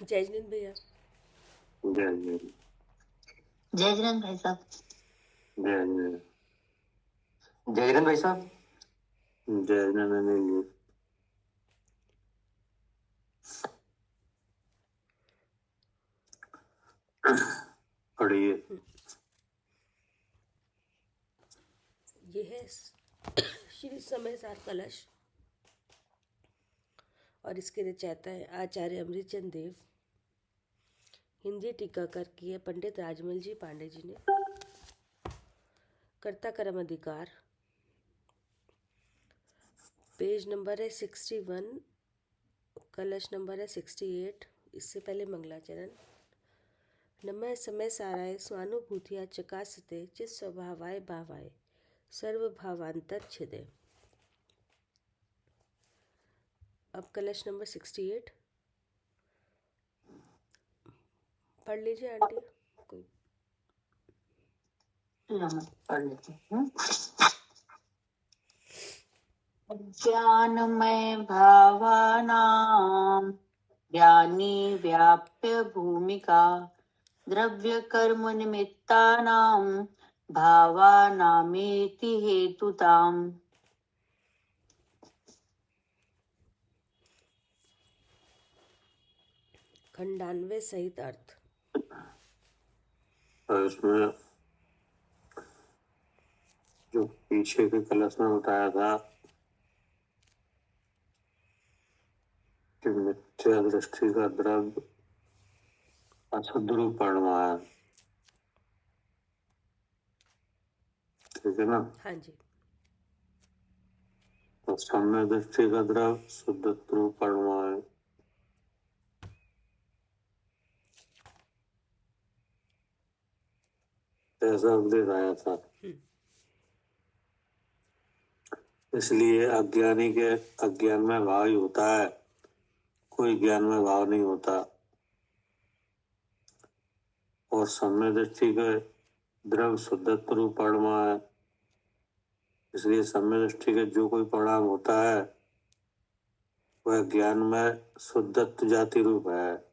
जय जिनेंद्र भैया। जय जय जय जिनेंद्र भाई साहब। जय जय जय जिनेंद्र भाई साहब। जय जय पढ़िए। ये है श्री समय सार कलश और इसके रचयिता है आचार्य अमृतचंद देव। हिंदी टीकाकर की है पंडित राजमल जी पांडे जी ने। कर्ता कर्म अधिकार, पेज नंबर है 61, कलश नंबर है 68। इससे पहले मंगलाचरण। नमः समय साराय स्वानुभूतिया चकासते चित स्वभावाय भावाय सर्वभावांतर छिदे। अब कलश नंबर 68 पढ़ लीजिए आंटी। कोई पढ़ लेते हैं। ज्ञानमय भावानां ज्ञानी व्याप्य भूमिका द्रव्य कर्म निमित्तानां भावानामेति हेतुताम्। खंडान्वय सहित अर्थ। और इसमें जो पीछे के कलश में बताया था कि मिथ्या दृष्टि का द्रव्य अशुद्ध रूप परिणमाय, ठीक है ना। हाँ जी। तो सम्य दृष्टि का द्रव्य शुद्ध रूप परिणमाय। ऐसा उपदेश आया था। इसलिए अज्ञानी के अज्ञान में भाव ही होता है, कोई ज्ञान में भाव नहीं होता। और सम्य दृष्टि के द्रव्य शुद्धत्व रूप परिणमा है, इसलिए सम्य दृष्टि के जो कोई परिणाम होता है वह ज्ञान में शुद्धत्व जाति रूप है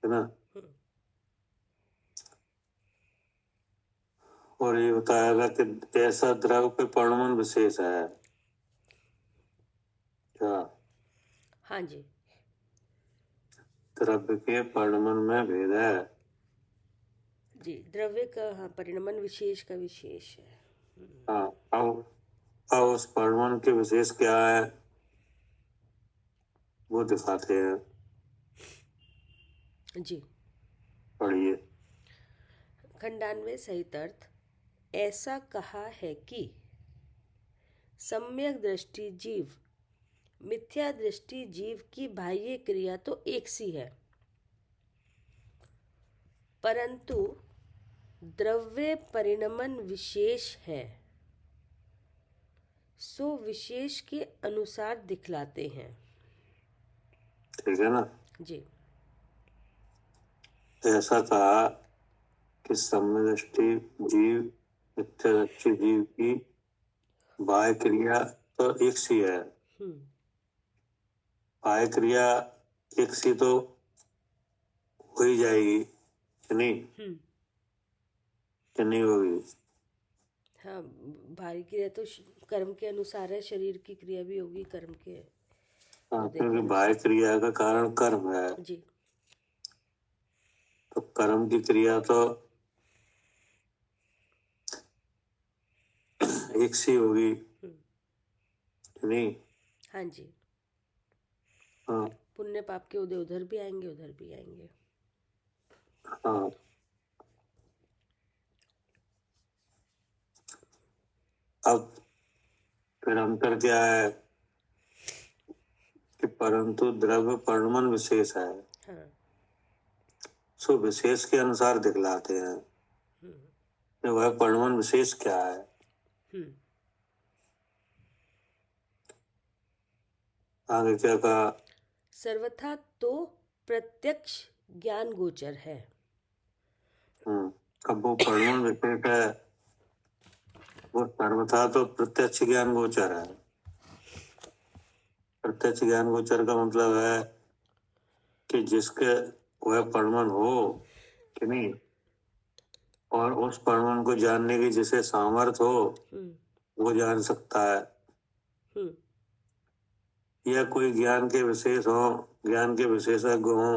ना। और ये बताया गया कि ऐसा द्रव्य पे परिणमन विशेष है क्या। हाँ जी। द्रव्य के परिणमन में भेद है जी, द्रव्य का हाँ परिणमन विशेष का विशेष है। हाँ। अब उस परिणमन के विशेष क्या है वो दिखाते हैं। जी। पढ़िए। खंडान्वय सहित अर्थ। ऐसा कहा है कि सम्यक दृष्टि जीव, मिथ्या दृष्टि जीव की बाह्य क्रिया तो एक सी है, परंतु द्रव्य परिणमन विशेष है, सो विशेष के अनुसार दिखलाते हैं। ठीक है ना। जी। ऐसा कहा कि सम्य दृष्टि जीव मिथ्या दृष्टि जीव की बाह्य क्रिया तो एक सी है। बाह्य क्रिया एक सी तो हो ही जाएगी कि नहीं, कि नहीं होगी। हाँ, बाह्य क्रिया तो कर्म के अनुसार है, शरीर की क्रिया भी होगी कर्म के। हाँ, क्योंकि बाह्य क्रिया का कारण कर्म है। जी। तो कर्म की क्रिया तो एक सी होगी कि नहीं। हाँ जी। हाँ पुण्य पाप के उदय उधर भी आएंगे उधर भी आएंगे। हाँ। अब फिर अंतर क्या है कि परंतु द्रव्य परिणमन विशेष है। हाँ। सो विशेष के अनुसार दिखलाते हैं। वह परिणमन विशेष क्या है। आगे क्या कहा। सर्वथा तो प्रत्यक्ष ज्ञान गोचर है। अब वो परिणमन विशेष है, वो सर्वथा तो प्रत्यक्ष ज्ञान गोचर है। प्रत्यक्ष ज्ञान गोचर का मतलब है कि जिसके वह परमन हो कि नहीं, और उस परमन को जानने की जिसे सामर्थ्य हो वो जान सकता है, या कोई ज्ञान के विशेष हो, ज्ञान के विशेषज्ञ हो,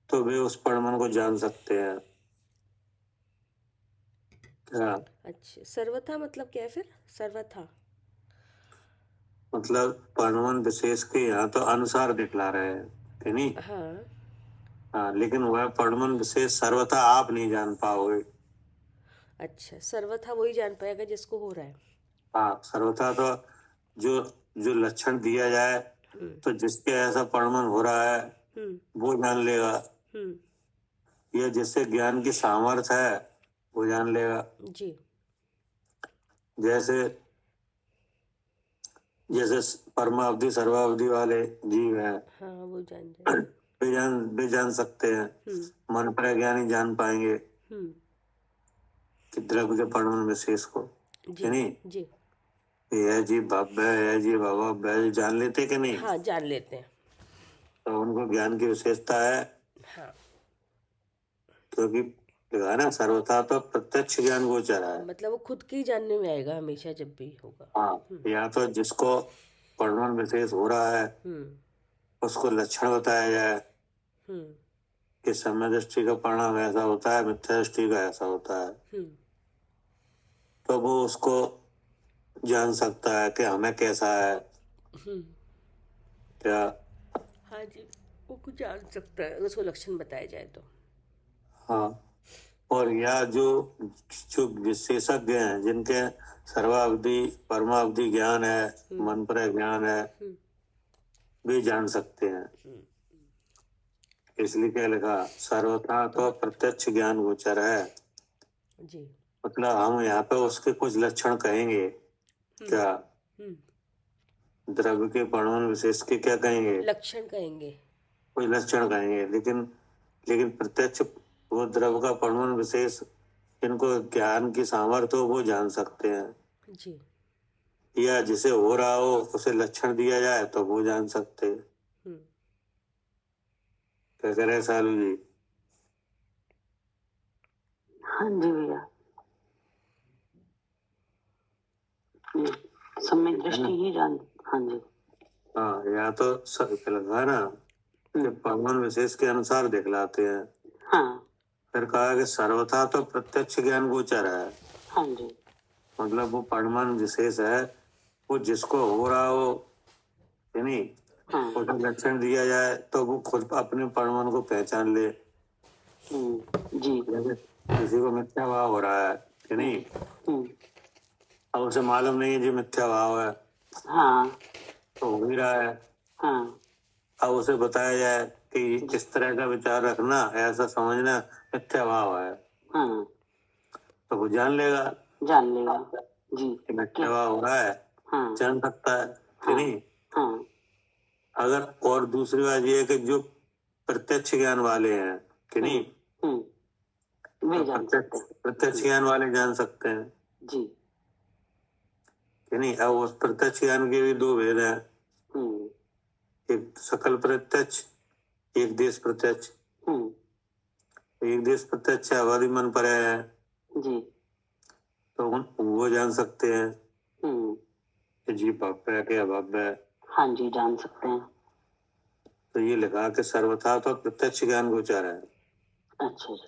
तो वे उस परमन को जान सकते हैं। क्या अच्छा, सर्वथा मतलब क्या है फिर? सर्वथा मतलब परमन विशेष के यहाँ तो अनुसार दिखला रहे हैं कि नहीं। हाँ, हाँ, लेकिन वह परमन विशेष सर्वथा आप नहीं जान पाओगे। अच्छा, सर्वथा वही जान पाएगा जिसको हो रहा है। हाँ, सर्वथा तो जो जो लक्षण दिया जाए तो जिसके ऐसा परमन हो रहा है वो जान लेगा, या जिससे ज्ञान की सामर्थ्य है वो जान लेगा। जी, जैसे जैसे परमावधि सर्वावधि वाले जीव हैं, हाँ, वो जान जाए। वे जान सकते हैं। मन प्रज्ञानी जान पाएंगे कि द्रव्य के परमन विशेष को, कि नहीं। जी, यह जीव भव्य है, यह जीव अभव्य है, जान लेते कि नहीं। हाँ, जान लेते हैं। तो उनको ज्ञान की विशेषता है, हाँ, क्योंकि देखा ना, सर्वथा तो प्रत्यक्ष ज्ञान गोचर है। मतलब वो खुद की जानने में आएगा हमेशा जब भी होगा। हाँ, या तो जिसको परमन विशेष हो रहा है उसको लक्षण बताया जाए कि सम्यक दृष्टि का परिणाम ऐसा होता है, मिथ्या दृष्टि का ऐसा होता है, तो वो उसको जान सकता है कि हमें कैसा है। क्या हाँ जी, वो कुछ जान सकता है उसको लक्षण बताया जाए तो। हाँ, और या जो जो विशेषज्ञ हैं जिनके सर्वावधि परमावधि ज्ञान है, मन पर ज्ञान है, वे जान सकते हैं। इसलिए क्या लिखा, सर्वथा तो प्रत्यक्ष ज्ञान गोचर है। जी, मतलब हम यहाँ पे उसके कुछ लक्षण कहेंगे। क्या द्रव्य के परमाणु विशेष के क्या कहेंगे, लक्षण कहेंगे। कोई लक्षण कहेंगे, लेकिन प्रत्यक्ष वो द्रव्य का परमाणु विशेष जिनको ज्ञान की सामर्थ्य हो वो जान सकते हैं, जी, या जिसे हो रहा हो उसे लक्षण दिया जाए तो वो जान सकते हैं। क्या कह रहे हैं सालू जी? हाँ जी भैया, सम्यक दृष्टि ही जान। हाँ जी, हाँ, या तो लगा ना कि परमाणु विशेष के अनुसार दिखलाते हैं। हाँ, फिर कहा कि सर्वथा तो प्रत्यक्ष ज्ञान गोचर है। हाँ जी, मतलब वो परमाणु विशेष है, वो जिसको हो रहा हो कि नहीं, उसे लक्षण दिया जाए तो वो खुद अपने परमाणु को पहचान ले। जी, किसी को मिथ्या भाव हो रहा है कि नहीं, अब उसे मालूम नहीं है जो मिथ्या भाव है, हाँ, तो हो ही रहा है। हाँ, अब उसे बताया जाए कि इस तरह का विचार रखना, ऐसा समझना मिथ्या भाव है, हाँ, तो वो जान लेगा जी, कि मिथ्या भाव हो रहा है, हाँ, जान सकता है कि नहीं। हाँ, अगर और दूसरी बात ये है कि जो प्रत्यक्ष ज्ञान वाले हैं कि नहीं, वे तो जान सकते हैं। प्रत्यक्ष ज्ञान वाले जान सकते हैं जी, कि नहीं। अब उस प्रत्यक्ष ज्ञान के भी दो भेद हैं, एक सकल प्रत्यक्ष, एक देश प्रत्यक्ष। एक देश प्रत्यक्ष अवधि मन पर है जी, तो वो जान सकते हैं कि जी भव्य है कि अभव्य है। हाँ जी, जान सकते हैं। तो ये लिखा कि सर्वथा तो प्रत्यक्ष ज्ञान गोचर है। अच्छा जी,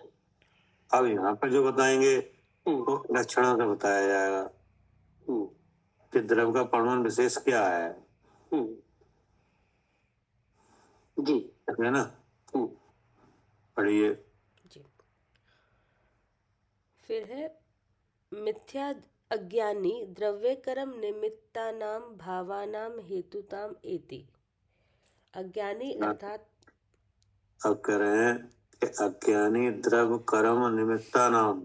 अब यहाँ पर जो बताएंगे तो लक्षणों से बताया जाएगा कि द्रव्य का परमाणु विशेष क्या है, जी, है ना। पढ़िए। जी, फिर है मिथ्या अज्ञानी द्रव्य कर्म निमित्तानाम भावानाम हेतुताम एति। अज्ञानी अर्थात अब कह रहे हैं कि अज्ञानी द्रव्य कर्म निमित्ता नाम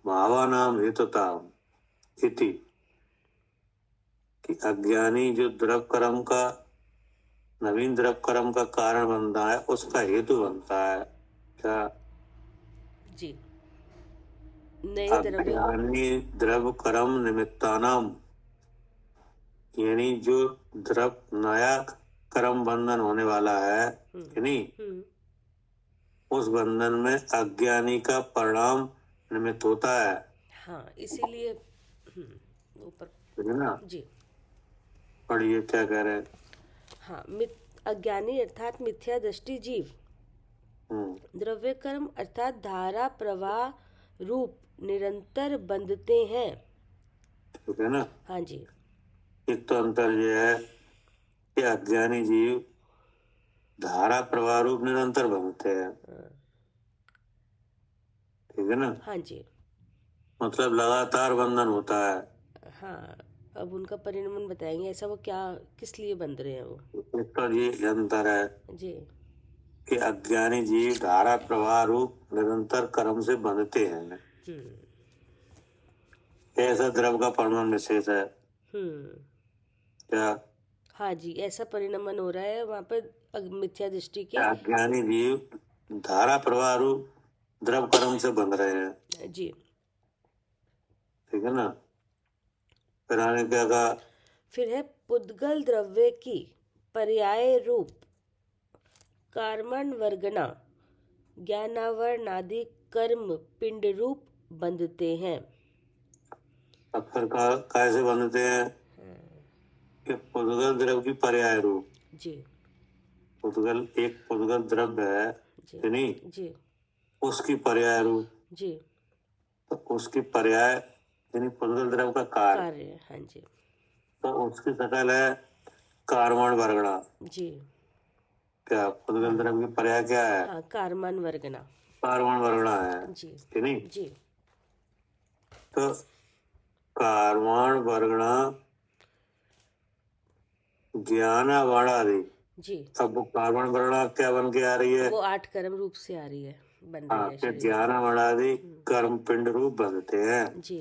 भावानाम हेतुताम इति, कि अज्ञानी जो द्रव्य कर्म का नवीन द्रव्य कर्म का कारण बनता है उसका हेतु बनता है। क्या जी, नए द्रव्य अज्ञानी द्रव्य कर्म निमित्तानाम, यानी जो द्रव नया कर्म बंधन होने वाला है यानी उस बंधन में अज्ञानी का परिणाम निमित्त होता है। हाँ, इसीलिए ऊपर ठीक है ना? जी। पढ़िए क्या कह रहे हैं। हाँ, अज्ञानी अर्थात मिथ्या दृष्टि जीव द्रव्य कर्म अर्थात धारा प्रवाह रूप निरंतर बंधते हैं। ठीक है ना? हाँ जी। एक तो अंतर यह है कि अज्ञानी जीव धारा प्रवाह रूप निरंतर बंधते हैं। ठीक है ना? हाँ जी। मतलब लगातार बंधन होता है। हाँ, अब उनका परिणाम बताएंगे, ऐसा वो क्या किस लिए बंध रहे हैं वो। एक तो ये अंतर है जी। कि अज्ञानी जीव धारा प्रवाह रूप निरंतर कर्म से बंधते हैं। ऐसा द्रव का परिणाम विशेष है क्या? हाँ जी, ऐसा परिणमन हो रहा है वहाँ पर मिथ्या दृष्टि के। अज्ञानी जीव धारा प्रवाह रूप द्रव कर्म से बंध रहे हैं। जी। ठीक है ना? फिर आगे क्या कहा? फिर है पुद्गल द्रव्य की पर्याय रूप कार्मण वर्गना ज्ञानावरणादि कर्म पिंड रूप बंधते हैं। अब फिर कैसे बंधते हैं कि पुद्गल द्रव की पर्याय रूप। जी। पुद्गल एक पुद्गल द्रव्य है जी। कि नहीं? जी। उसकी पर्याय रूप। जी। तो उसकी पर्याय यानी पुद्गल द्रव का कार्य। हाँ जी। तो उसकी शकल है कार्मण वर्गणा। जी। क्या पुद्गल द्रव की पर्याय क्या है? हाँ, कार्मण वर्गना। कार्मण वर्गणा है जी। कि नहीं? जी। तो कार्मण वर्गणा ज्ञान वर्णादि। जी। अब वो कार्बन वर्णा क्या बन के आ रही है? वो 8 कर्म रूप से आ रही है, बन रही हाँ, है फिर शरीर ज्ञान वर्णादि कर्म पिंड रूप बनते हैं। जी।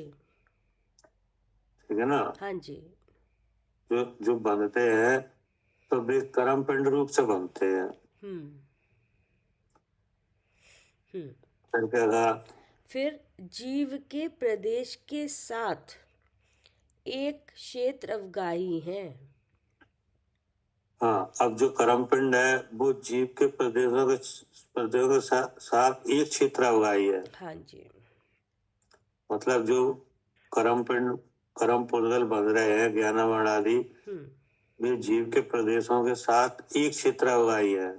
ठीक है ना? हाँ जी। जो जो बनते हैं तो वे कर्म पिंड रूप से बनते हैं। फिर क्या कहा? फिर जीव के प्रदेश के साथ एक क्षेत्र अवगाही है। हाँ, अब जो कर्म पिंड है वो जीव के प्रदेशों के साथ एक क्षेत्र अवगाही है। हाँ जी। मतलब जो कर्म पिंड कर्म पुद्गल बन रहे हैं ज्ञानावरण आदि वे जीव के प्रदेशों के साथ एक क्षेत्र अवगाही है।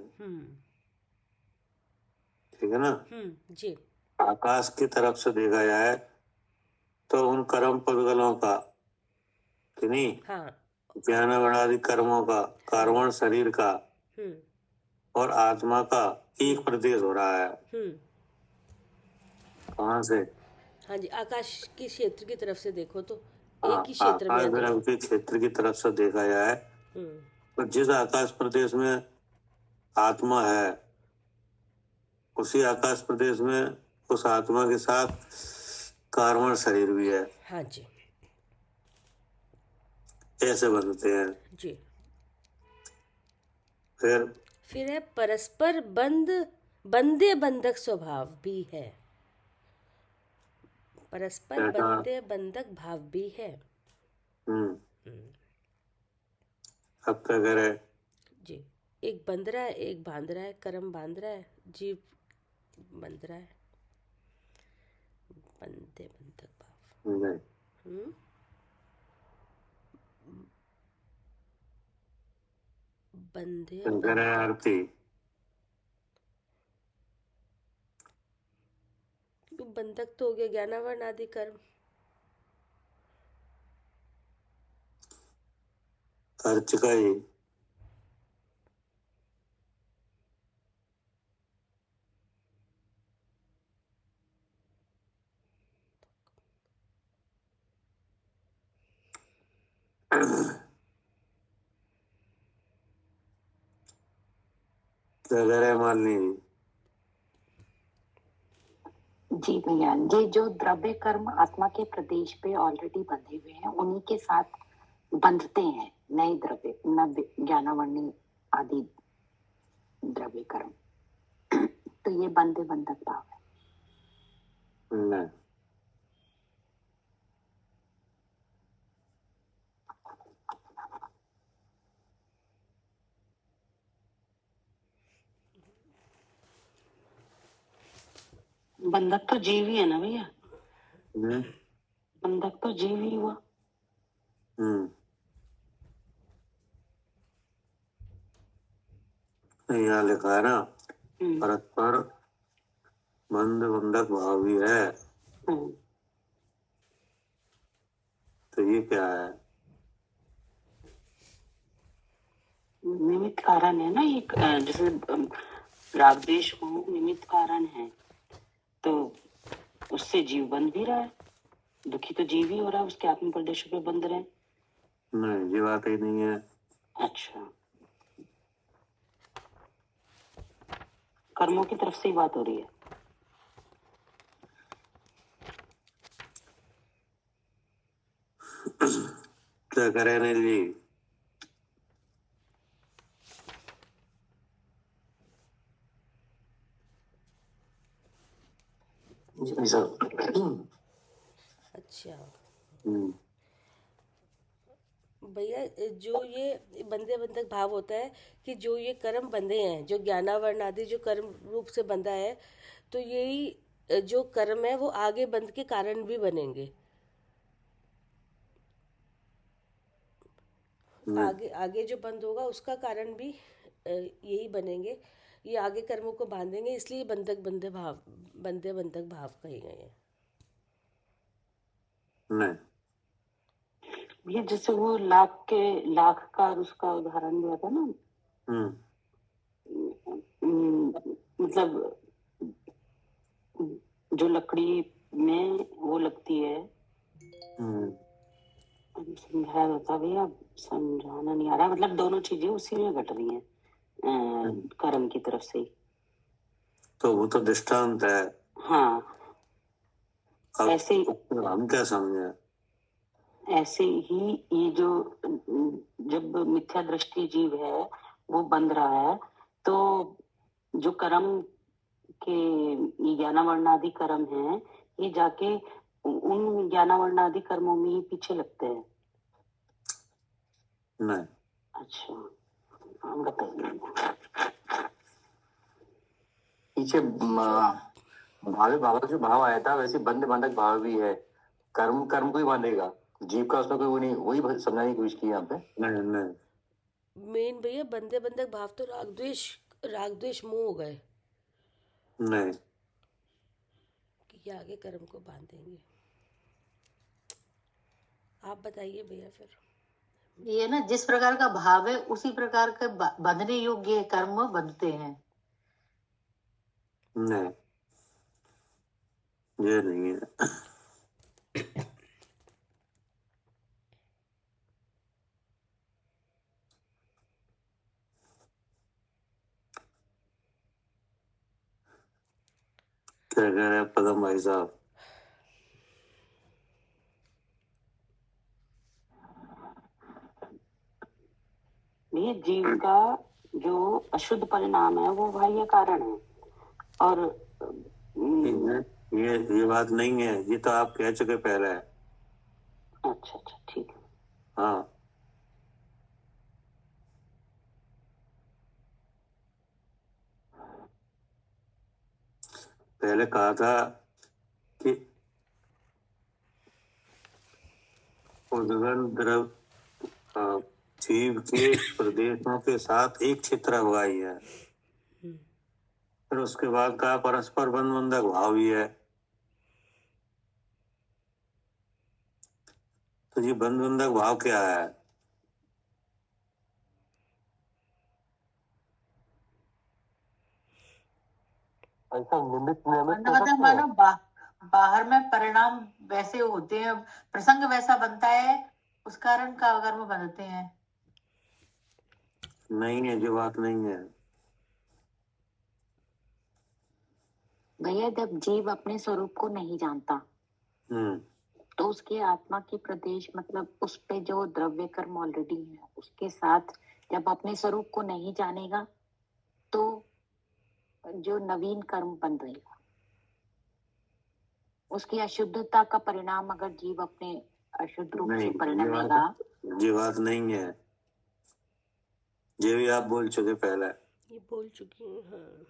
ठीक है ना? जी। आकाश की तरफ से देखा जाए तो उन कर्म पुद्गलों का कि नहीं हाँ। ज्ञानावरण आदि कर्मों का कार्बन शरीर का और आत्मा का एक प्रदेश हो रहा है। कहाँ से? हाँ जी, आकाश के क्षेत्र की तरफ से देखो तो हाँ, एक ही क्षेत्र में आकाश है दोनों। द्रव के क्षेत्र की तरफ से देखा जाए तो जिस आकाश प्रदेश में आत्मा है उसी आकाश प्रदेश में उस आत्मा के साथ कार्बन शरीर भी है। हाँ जी। ऐसे बनते हैं। जी। फिर है परस्पर बंधे बंधक स्वभाव भी है। परस्पर बंधे बंधक भाव भी है। अब क्या करे? जी। एक बंध रहा है, एक बांध रहा है, कर्म बांध रहा है, जीव बंध रहा है। बंधे बंधक भाव। बंधे आरती बंधक तो हो गया ज्ञानावरण आदि कर्म। खर्च का ही क्या करे मालनी? जी भैया, ये जो द्रव्य कर्म आत्मा के प्रदेश पे ऑलरेडी बंधे हुए हैं उन्हीं के साथ बंधते हैं नए द्रव्य न ज्ञानावरणी आदि द्रव्य कर्म। तो ये बंधे बंधक भाव है। नहीं, बंधक तो जीव ही है ना भैया, हम्म बंधक तो जीव ही हुआ। हम्म। यहाँ लिखा है ना, परस्पर बंध बंधक भाव भी है, तो ये क्या है? निमित्त कारण है ना ये, जैसे राग द्वेष मोह निमित्त कारण है, तो उससे जीव बंध भी रहा है, दुखी तो जीव ही हो रहा है, उसके आत्म प्रदेशों पे बंध रहे हैं। नहीं, ये बात ही नहीं है। अच्छा, कर्मों की तरफ से ही बात हो रही है। क्या करें अनिल जी? अच्छा हम्म भैया, जो ये बंधे बंधक भाव होता है कि जो ये कर्म बंधे हैं, जो ज्ञानावरण आदि जो कर्म रूप से बंधा है, तो यही जो कर्म है वो आगे बंध के कारण भी बनेंगे। नहीं आगे आगे जो बंद होगा उसका कारण भी यही बनेंगे। ये आगे कर्मों को बांधेंगे, इसलिए बंधे बंधक भाव कहे गए हैं। नहीं। ये जैसे वो लाख का उसका उदाहरण दिया था ना, हम्म मतलब जो लकड़ी में वो लगती है, हम्म समझाया होता भैया, समझाना नहीं आ रहा, मतलब दोनों चीजें उसी में घट रही हैं, कर्म की तरफ से ही। तो वो तो दृष्टांत है। हाँ, अब ऐसे हम क्या समझे? ऐसे ही ये जो जब मिथ्या दृष्टि जीव है वो बंध रहा है, तो जो कर्म के ये ज्ञानावरणादि कर्म हैं, ये जाके उन ज्ञानावरणादि कर्मों में ही पीछे लगते हैं। नहीं, अच्छा, हम बताइए। पीछे भावे भाव जो भाव आया था, वैसे बंध बंधक भाव भी है। कर्म कर्म को ही बांधेगा, जीव का उसमें कोई वो नहीं, वही समझाने की कोशिश की यहाँ पे। नहीं, नहीं, मेन भैया बंधे बंधक भाव तो राग द्वेष मोह हो गए नहीं। कि ये आगे कर्म को बांधेंगे। आप बताइए भैया फिर। ये ना जिस प्रकार का भाव है उसी प्रकार के बंधने योग्य कर्म बंधते हैं। नहीं, ये नहीं है। क्या कह रहे हैं पदम भाई साहब? ये जीव का जो अशुद्ध परिणाम है वो बाह्य कारण है, और ये बात नहीं है, ये तो आप कह चुके पहले। अच्छा अच्छा, ठीक है। हाँ, पहले कहा था कि उद्गम द्रव जीव के प्रदेशों के साथ एक क्षेत्र अवगाही है। फिर उसके बाद कहा परस्पर बंध बंधक भाव भी है। तो ये बंध बंधक भाव क्या है? ऐसा निमित्त निमित्त मतलब मानो बाहर में परिणाम वैसे होते हैं, प्रसंग वैसा बनता है, उस कारण का कर्म बंधते हैं। नहीं है, जो बात नहीं है। भैया, जब जीव अपने स्वरूप को नहीं जानता तो उसके आत्मा की प्रदेश, मतलब उस पे जो द्रव्य कर्म ऑलरेडी है उसके साथ जब अपने स्वरूप को नहीं जानेगा तो जो नवीन कर्म बन रहेगा, उसकी अशुद्धता का परिणाम अगर जीव अपने अशुद्ध रूप से परिणमेगा। ये बात नहीं है, ये भी आप बोल चुके पहले। ये बोल चुकी हूँ, हाँ।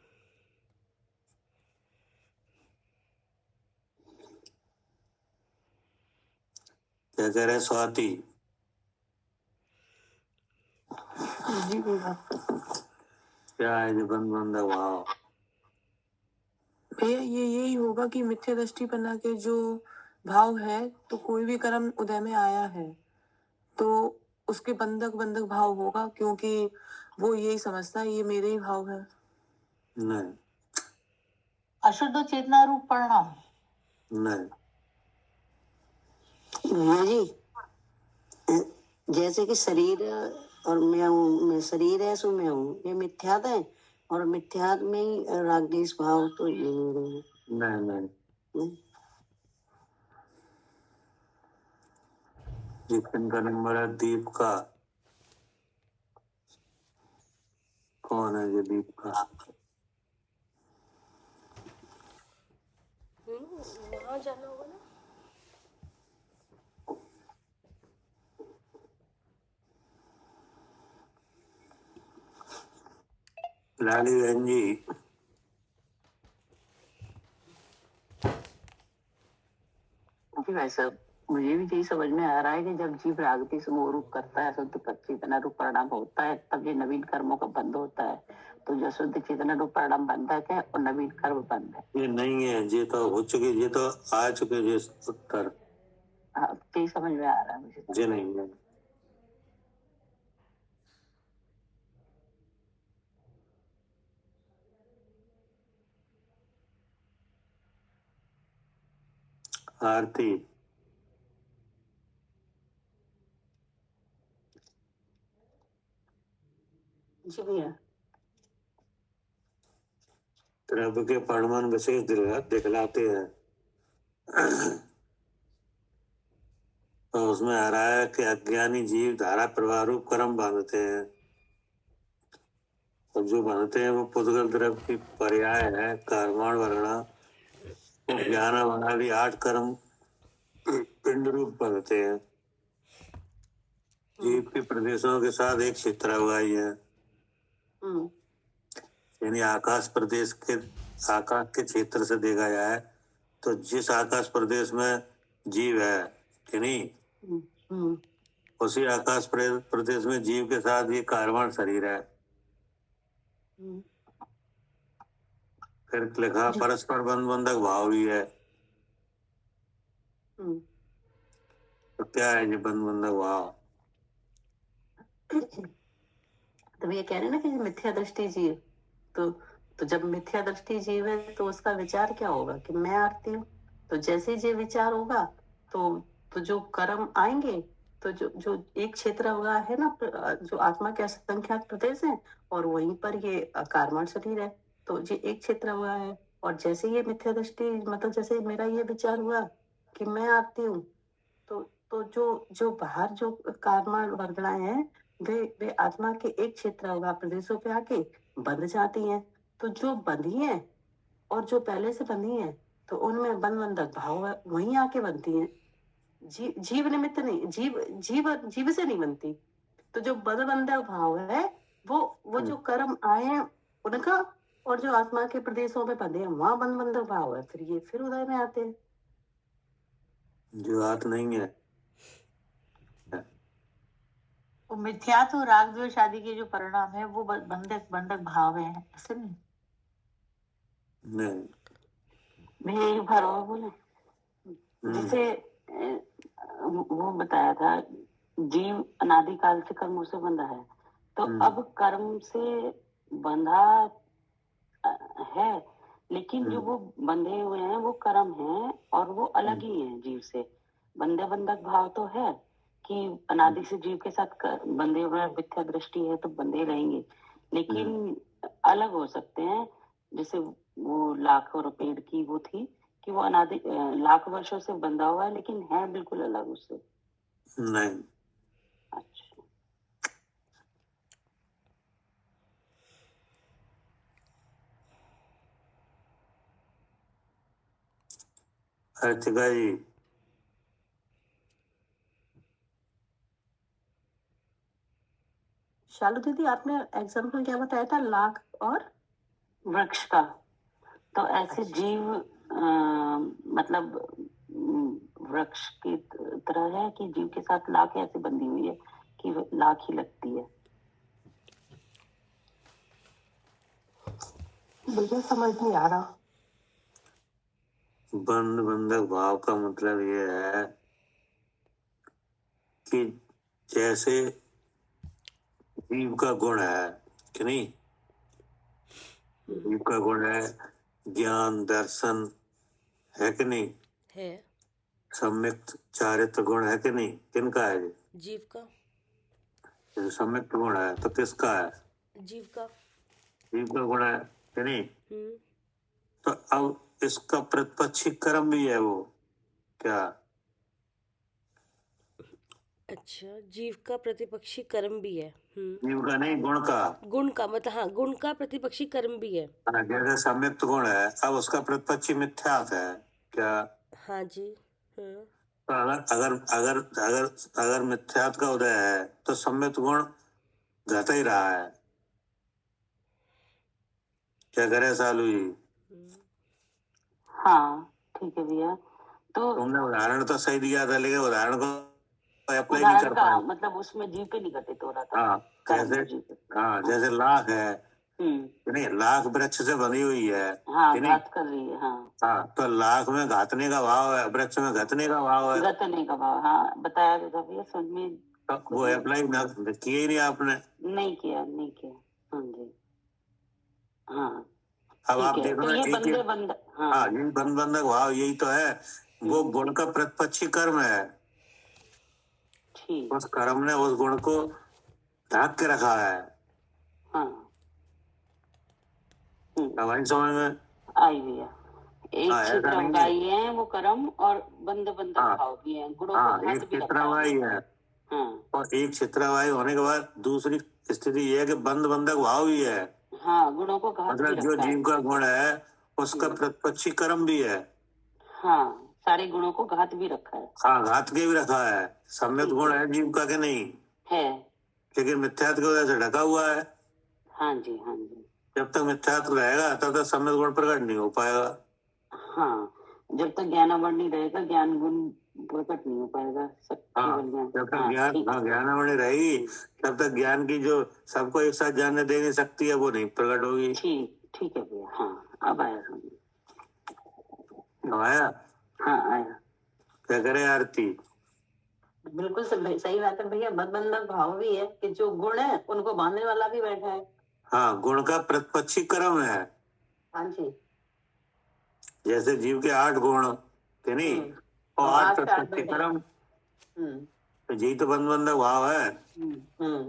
क्या कह रहे स्वाति? जी भैया। क्या है जो बंद बंधक भाव? भैया ये यही होगा कि मिथ्या दृष्टि बना के जो भाव है, तो कोई भी कर्म उदय में आया है तो उसके बंधक बंधक भाव होगा, क्योंकि वो यही समझता है ये मेरे ही भाव है। नहीं अशुद्ध चेतना रूप परिणाम। नहीं, भैया जी, जैसे कि शरीर और मैं हूँ, शरीर है सो मैं हूँ, ये मिथ्यात है, और मिथ्यात में ही रागद्वेष भाव तो ये मेरे हैं। नहीं नहीं, नहीं? ये किनका नंबर है? दीप का। कौन है ये दीप का? वहाँ जाना होगा ना। लाली बहन जी, जी भाई साहब, मुझे भी यही समझ में आ रहा है कि जब जीव रागद्वेष से मोह रूप करता है, शुद्ध चेतना रूप परिणाम होता है, तब ये नवीन कर्मों का बंध होता है। तो जो शुद्ध चेतना रूप परिणाम बंधक है और नवीन कर्म बंध है। ये नहीं है, ये तो हो चुके, ये तो आ चुके ये उत्तर। हाँ, यही समझ में आ रहा है मुझे। ये नहीं है। आरती, जी भैया। द्रव्य के परमाणु विशेष दिखलाते हैं तो उसमें आ रहा है कि अज्ञानी जीव धारा प्रवाह रूप कर्म बांधते हैं, और जो बांधते हैं वो पुद्गल द्रव्य की पर्याय है कर्माण वर्णा, ज्ञान वर्णादि 8 कर्म पिंड रूप बांधते हैं। जीव के प्रदेशों के साथ एक क्षेत्र हुआ ही है, यानी आकाश के क्षेत्र से देखा जाए तो जिस आकाश प्रदेश में जीव है कि नहीं, उसी आकाश प्रदेश में जीव के साथ ये कार्बन शरीर है। फिर लिखा परस्पर बंधक भाव भी है। तो क्या है ये बंधक भाव? तो ये कह रहे हैं ना कि मिथ्या दृष्टि जीव, तो जब मिथ्या दृष्टि जीव है तो उसका विचार क्या होगा कि मैं आरती हूँ। तो जैसे ही ये विचार होगा तो जो कर्म आएंगे, तो जो एक क्षेत्र हुआ है ना, जो आत्मा के असंख्यात प्रदेश है, और वहीं पर ये कार्बन शरीर है, तो ये एक क्षेत्र हुआ है। और जैसे ये मिथ्या दृष्टि, मतलब जैसे मेरा ये विचार हुआ कि मैं आरती हूँ, तो जो बाहर जो कार्बन वर्गणाएं हैं, वे आत्मा के एक क्षेत्र होगा प्रदेशों पे आके बंध जाती हैं। तो जो बंधी हैं और जो पहले से बंधी हैं, तो उनमें बंधक भाव वहीं आके बनती हैं। जीव निमित्त नहीं, जीव से नहीं बनती। तो जो बंधक भाव है वो जो कर्म आए हैं उनका, और जो आत्मा के प्रदेशों में बंधे हैं वहां बंधक भाव है, फिर उदय में आते हैं। जो बात नहीं है। वो मिथ्यात्व और राग द्वेष आदि के जो परिणाम है वो बंधक भाव है, ऐसे नहीं। नहीं, मैं एक बार और बोले, जिसे वो बताया था जीव अनादिकाल से कर्मों से बंधा है, तो अब कर्म से बंधा है, लेकिन जो वो बंधे हुए हैं वो कर्म हैं और वो अलग ही हैं जीव से। बंधक भाव तो है कि अनादि से जीव के साथ बंधे हुए मिथ्या दृष्टि है तो बंधे रहेंगे, लेकिन अलग हो सकते हैं। जैसे वो लाखों रुपए की वो थी कि वो अनादि लाख वर्षों से बंधा हुआ है, लेकिन है बिल्कुल अलग उससे। नहीं, अच्छा, अर्चिका जी, शालू दीदी, आपने एग्जाम्पल क्या बताया था, लाख और वृक्ष का? तो ऐसे जीव मतलब वृक्ष की तरह है कि जीव के साथ लाख ऐसे बंधी हुई है कि वो लाख ही लगती है। मुझे समझ नहीं आ रहा। बंध बंधक भाव का मतलब ये है कि जैसे जीव का गुण है कि नहीं, जीव का गुण है ज्ञान दर्शन, है कि नहीं, है सम्यक चारित्र गुण है कि नहीं, किनका है ये? जीव का। ये सम्यक गुण है तो किसका है? जीव का। जीव का गुण है कि नहीं। हम्म। तो अब इसका प्रतिपक्षी कर्म भी है वो क्या? अच्छा, जीव का प्रतिपक्षी कर्म भी है। जीव का नहीं, गुण का। गुण का मतलब, हाँ, गुण का प्रतिपक्षी कर्म भी है। हाँ, जैसे सम्यक्त गुण है, अब उसका प्रतिपक्षी मिथ्यात है क्या? हाँ जी। तो अगर अगर अगर अगर मिथ्यात का उदय है तो सम्यक्त गुण घट ही रहा है। क्या करे सालू जी? हाँ ठीक है भैया। तो तुमने उदाहरण तो सही दिया था, लेकिन उदाहरण को अप्लाई नहीं कर उदाहरण का पाए। मतलब उसमें जीव पे नहीं घटित हो रहा था। हाँ, कर्म जैसे जीव पे। हाँ, जैसे लाख है हम्म। नहीं, लाख वृक्ष से बनी हुई है हाँ, कि नहीं। घात कर रही है। हाँ, हाँ, तो लाख में घातने का भाव है, वृक्ष में घटने का भाव है। गतने का भाव, हाँ बताया तो था भैया, समझ में तो वो अप्लाई किया ही नहीं आपने। नहीं किया। हाँ जी। हाँ अब आप ठीक है। देखो तो ना, ये एक बंधे एक बंध हाँ, हाँ ये बंध बंधक भाव यही तो है, वो गुण का प्रतिपक्षी कर्म है। ठीक। उस कर्म ने उस गुण को ढाक के रखा है। हाँ। हमारी समझ में आई भैया। एक हाँ, ऐसा क्षेत्र नहीं है। उगाई है वो कर्म, और बंध बंधक हाँ, भाव भी है, गुणों हाँ, को घात एक भी रखा क्षेत्रवाही है। है हाँ और एक क्षेत्रवाही होने के बाद दूसरी स्थिति ये है कि बंध बंधक भाव भी है। हाँ, गुणों को घात भी मतलब जो रखा है। जीव का गुण है उसका प्रतिपक्षी कर्म भी है। हाँ, सारे गुणों को घात भी रखा है। हाँ, घात के भी रखा है। सम्यक गुण है जीव का कि नहीं है। लेकिन मिथ्यात की वजह से ढका हुआ है। हाँ जी। हाँ जी। जब तक मिथ्यात रहेगा तब तक सम्यक गुण प्रकट नहीं हो पाएगा। हाँ, जब तक ज्ञानावरण नहीं रहेगा ज्ञान गुण प्रकट नहीं हो पाएगा। हाँ, जब तक ज्ञान ज्ञानावरण रहेगी तब तक ज्ञान की जो सबको एक साथ जानने देने सकती है वो नहीं प्रकट होगी। ठीक है भैया। हाँ, अब आया समझ। आया? हाँ आया। क्या करे आरती? बिल्कुल सही बात है भैया। बंधक भाव भी है कि जो गुण है उनको बांधने वाला भी बैठा है। हाँ, गुण का प्रतिपक्षी कर्म है। हाँ जी। जैसे जीव के 8 गुण के नहीं और 8 प्रतिपक्षी कर्म, तो यही तो बंध बंधक भाव है।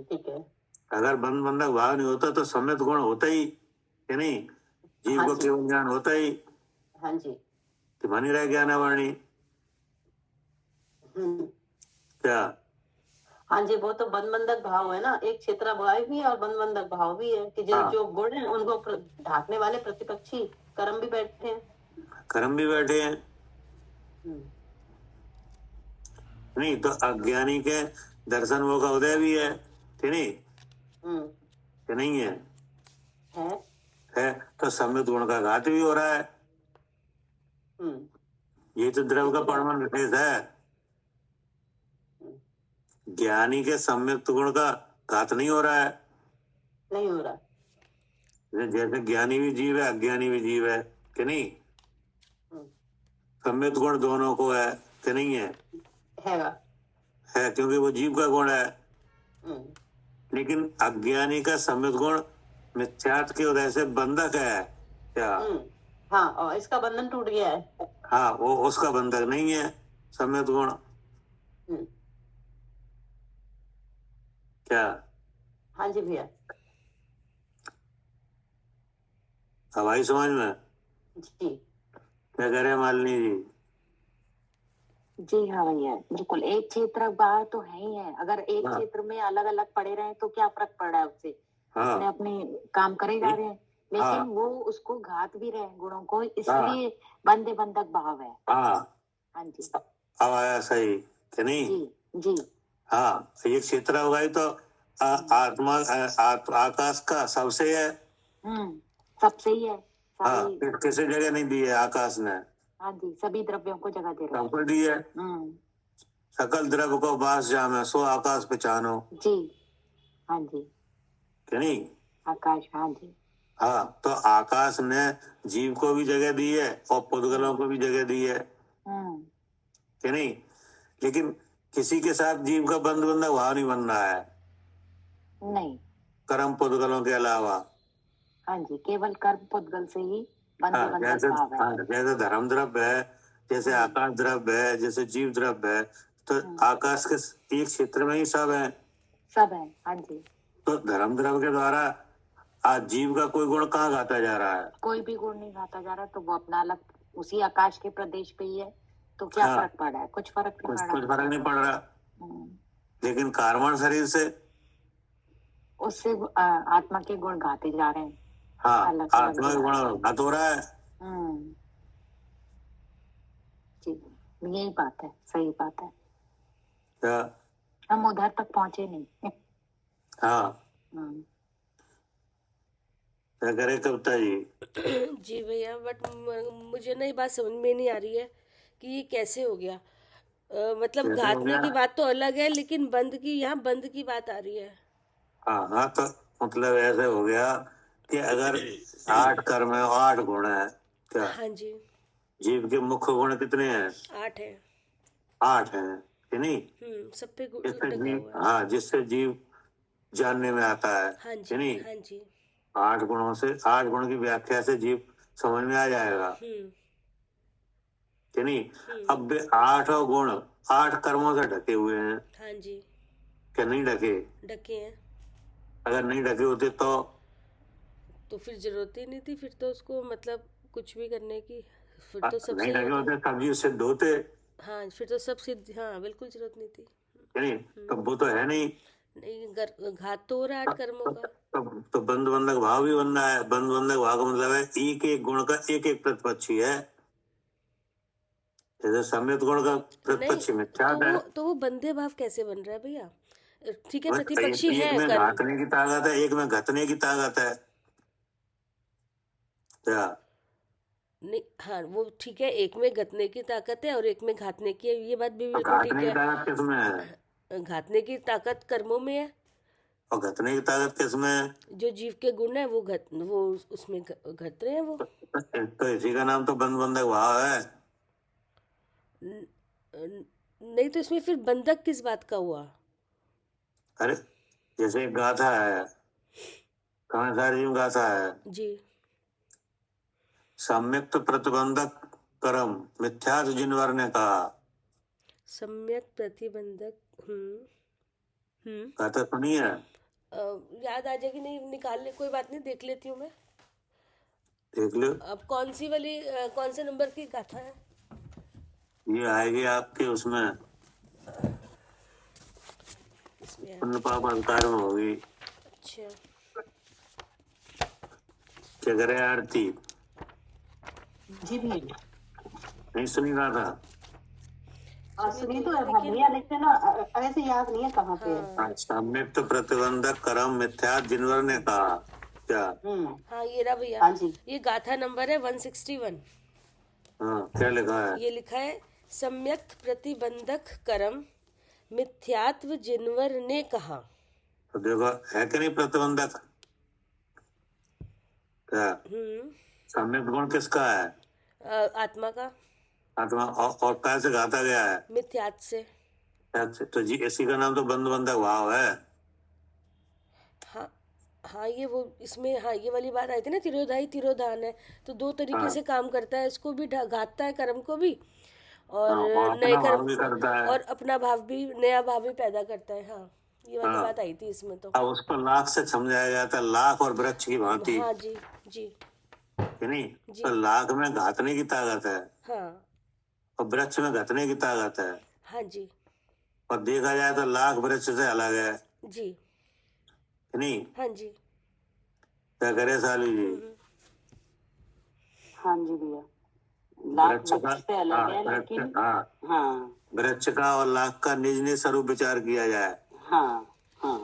ठीक है। अगर बंध बंधक भाव नहीं होता तो सम्यक गुण होता ही कि नहीं, जीव को केवल ज्ञान होता ही। हाँ जी। तो बनी रहे ज्ञानावरणी क्या? हाँ जी, वो तो बंधक भाव है ना। एक क्षेत्र भाव भी है और बंधक भाव भी है कि जो गुण है उनको ढाकने वाले प्रतिपक्षी कर्म भी बैठे हैं। कर्म भी बैठे हैं। नहीं तो अज्ञानी के दर्शन वो का उदय भी है कि नहीं, कि नहीं है? है तो सम्यक गुण का घात भी हो रहा है। ये तो द्रव्य का परमाणु विशेष है। ज्ञानी के सम्यक गुण का घात नहीं हो रहा है। नहीं हो रहा। जैसे ज्ञानी भी जीव है अज्ञानी भी जीव है कि नहीं, सम्यक गुण दोनों को है कि नहीं है? है क्योंकि वो जीव का गुण है। लेकिन अज्ञानी का सम्यक गुण मिथ्यात के उदय से बंधक है क्या? हाँ, और इसका बंधन टूट गया है। हाँ, वो उसका बंधक नहीं है सम्यक गुण क्या? हाँ जी भैया। हवाई समझ में जी। क्या कह रहे हैं मालिनी जी? जी हाँ भैया, बिल्कुल। एक क्षेत्र बाहर तो है ही है। अगर एक क्षेत्र में अलग अलग पड़े रहे तो क्या फर्क पड़ रहा है उससे? अपने अपने काम करे जा रहे हैं, लेकिन वो उसको घात भी रहे गुणों को, इसलिए बंधे बंधक भाव है। हाँ जी। अब आया सही कि नहीं? जी। हाँ, ये क्षेत्र होगा तो आत्मा आकाश का सबसे है। सबसे ही है। हाँ, किसी जगह नहीं दी है आकाश ने। हाँ जी, सभी द्रव्यों को जगह दे रहा है। सबको दी है। सकल द्रव्य को बास जामे सो आकाश पहचानो। जी, हाँ जी, कि नहीं? आकाश, हाँ जी, हाँ, तो आकाश ने जीव को भी जगह दी है और पुद्गलों को भी जगह दी है, कि नहीं? लेकिन किसी के साथ जीव का बंध बंधक भाव नहीं बन रहा है, नहीं, कर्म पुद्गलों के अलावा। हाँ जी, केवल कर्म पुद्गल से ही बंध हाँ, बंधक जैसे भाव है। जैसे धर्म द्रव्य है, जैसे आकाश द्रव्य है, जैसे जीव द्रव्य है, तो आकाश के एक क्षेत्र में ही सब है। सब है, हाँ जी, तो धर्म द्रव्य के द्वारा आज जीव का कोई गुण कहाँ गाता जा रहा है? कोई भी गुण नहीं गाता जा रहा, तो वो अपना अलग उसी आकाश के प्रदेश पे ही है, तो क्या हाँ, फर्क पड़ रहा है? कुछ फर्क नहीं पड़ कुछ रहा। फर्क नहीं पड़ रहा। लेकिन कार्बन शरीर से उससे आत्मा के गुण गाते जा रहे हैं। हाँ, अलग अलग आत्मा का गुण घात हो रहा है। जी, यही बात है, सही बात है। क्या? हम उधर तक पहुंचे नहीं। हाँ, क्या करे कविता जी? जी भैया, बट मुझे ना ये बात समझ में नहीं आ रही है कि ये कैसे हो गया। मतलब कैसे हो घातने गया? की बात तो अलग है, लेकिन बंद की, यहाँ बंद की बात आ रही है। हाँ, तो मतलब ऐसे हो गया कि अगर 8 कर्म है और 8 गुण है, क्या हाँ जी, जीव के मुख्य गुण कितने हैं? 8 है। 8 हैं, कि नहीं? सब पे जिससे लगा जीव, हुआ है। हाँ, जिससे जीव जानने में आता है, हाँ कि जी, नहीं? हाँ जी। 8 गुणों से, 8 गुण की व्याख्या से जीव समझ में आ जाएगा, कि नहीं? अब वे 8 गुण 8 कर्मों से ढके हुए हैं। हाँ जी, क्या नहीं ढके? ढके हैं। अगर नहीं ढके होते तो फिर जरूरत ही नहीं थी, फिर तो उसको मतलब कुछ भी करने की, फिर तो सब नहीं सही ढके होता। होते तब जीव सिद्ध होते, हाँ, फिर तो सब सिद्ध, हाँ बिल्कुल जरूरत नहीं थी। कि नहीं? तब वो तो है नहीं। नहीं, घात तो हो रहा है 8 कर्मों का। तो बंध बंधक भाव भी बन रहा है। बंध बंधक भाव का मतलब है एक एक गुण का एक एक प्रतिपक्षी है। जैसे सम्यक गुण का प्रतिपक्षी मिथ्यात्व है। तो वो बंधे भाव कैसे बन रहा है भैया? ठीक है, एक प्रतिपक्षी है में कर्म। घातने की ताकत है, एक में घतने की ताकत है। क्या? नहीं, हाँ वो ठीक है, एक में घतने की ताकत है और एक में घातने की है, ये बात भी तो बिल्कुल ठीक घातने की है। ताकत किसमें है? घातने की ताकत कर्मों में है, और घतने की ताकत किसमें है? जो जीव के गुण है वो उसमें घट रहे हैं वो। तो इसी का नाम तो बंध बंधक भाव है। नहीं, तो इसमें फिर बंधक किस बात का हुआ? अरे जैसे एक गाथा है, कामेश्वर जी गाथा है, जी, सम्यक्त प्रतिबंधक कर्म मिथ्यात्व जिनवर ने कहा। सम्यक प्रतिबंधक। गाथा सुनी है? याद आ जाएगी, नहीं निकाल ले, कोई बात नहीं, देख लेती हूँ मैं। देख लो, अब कौन सी वाली, कौन से नंबर की गाथा है? ये आएगी आपके उसमें इसमें पुण्य पाप अंकार में होगी। अच्छा, क्या करे आरती? जी भैया, नहीं सुनी रहा था? सुनी तो है भैया, लेकिन ना ऐसे याद नहीं है कहाँ पे है। सम्यक्त प्रतिबंधक कर्म मिथ्यात्व जिनवर ने कहा। क्या? हाँ ये रहा भैया। हाँ जी, ये गाथा नंबर है 161। हाँ, क्या लिखा है? ये लिखा है, सम्यक प्रतिबंधक कर्म मिथ्यात्व जिनवर ने कहा। तो देखो है कि नहीं प्रतिबंधक? क्या सम्यक गुण किसका है? आत्मा का। आत्मा। और कैसे गाता गया है? मिथ्यात्व से। तो जी इसी का नाम तो बंध बंधक भाव है। हाँ हाँ, ये वो इसमें, हाँ ये वाली बात आई थी ना, तिरोधाई तिरोधान है, तो 2 तरीके से काम करता है, इसको भी घातता है कर्म को भी, और नए अपना भाव कर्म भी करता है, और अपना भाव भी, नया भाव भी पैदा करता है। हाँ, ये वाली बात आई थी इसमें तो। अब उसको लाख से समझाया गया था, लाख और वृक्ष की भांति। हाँ जी, जी, कि नहीं? तो लाख में घातने की ताकत है, हाँ, और वृक्ष में घतने की ताकत है। हाँ जी, और देखा जाए तो लाख वृक्ष से अलग है, जी, कि नहीं? हाँ जी। क्या करे साली जी? हाँ जी भैया, लाख वृक्ष का, वृक्ष से अलग है, लेकिन हाँ, वृक्ष का और लाख का निज निज स्वरूप विचार किया जाए, हाँ, हाँ,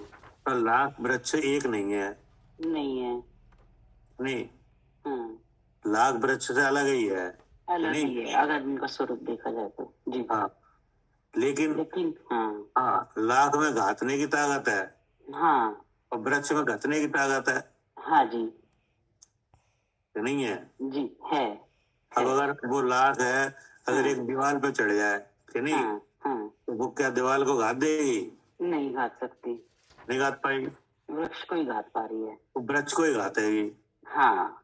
तो लाख वृक्ष एक नहीं है, नहीं है, नहीं, हाँ, लाख वृक्ष से अलग ही है। अलग नहीं? ही है अगर उनका स्वरूप देखा जाए तो। जी हाँ, लेकिन लेकिन हाँ हाँ, लाख में घातने की ताकत है हाँ और वृक्ष में घटने की ताकत है, हाँ जी कि नहीं है? जी है अब अगर वो लाख है, अगर हाँ। एक दीवार पे चढ़ जाए, कि नहीं, हाँ हाँ तो वो क्या दीवार को घात देगी? नहीं घात सकती, नहीं घात पाएगी, वृक्ष को ही घात पा रही है। वो वृक्ष को ही घातेगी। हाँ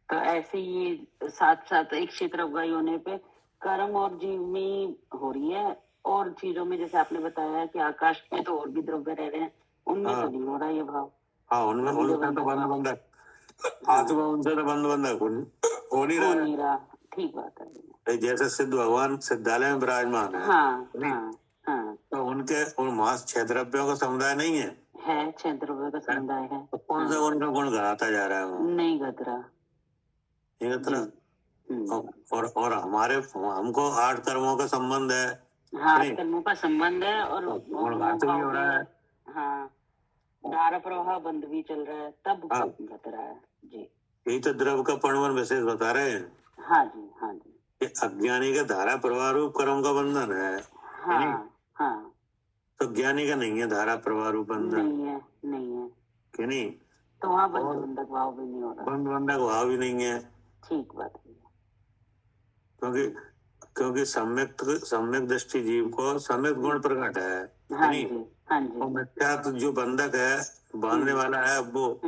तो ऐसे ये साथ साथ एक क्षेत्र अवगाही होने पे कर्म और जीव में हो रही है, और चीजों में जैसे आपने बताया कि आकाश में तो और भी द्रव्य रह रहे हैं, उनमें हाँ। तो नहीं हो रहा ये भाव। हाँ, उनमें उनसे तो बंद बंधक, आत्मा उनसे तो बंद बंधक हो नहीं हो रहा नहीं रहा, ठीक बात है। है। जैसे सिद्ध भगवान सिद्धालय में विराजमान है, हाँ नहीं? हाँ हाँ तो उनके उन मास 6 द्रव्यों का समुदाय नहीं है, है, 6 द्रव्य का समुदाय है। तो कौन सा उनका गुण घराता जा रहा है वो? नहीं घट रहा। नहीं घट रहा। हम्म। और हमारे हमको 8 कर्मों का संबंध है, हाँ नहीं? कर्मों का संबंध है और गुण घात भी हो रहा है। हाँ धारा प्रवाह बंद भी चल रहा है, तब हाँ। घट रहा है। जी यही तो द्रव्य का परिमाण विशेष बता रहे हैं हाँ जी हाँ जी कि अज्ञानी का धारा प्रवाह रूप कर्म का बंधन है, नहीं? हाँ हाँ तो ज्ञानी का नहीं है धारा प्रवाह रूप बंधन, नहीं है कि नहीं? तो वहाँ बंध बंधक भाव भी नहीं हो रहा। बंध बंधक भाव भी नहीं है, ठीक बात है। क्योंकि सम्यक दृष्टि जीव को सम्यक गुण प्रकट है, हाँ नहीं? जी हाँ जी और मिथ्यात्व जो बंधक है, बांधने वाला है, वो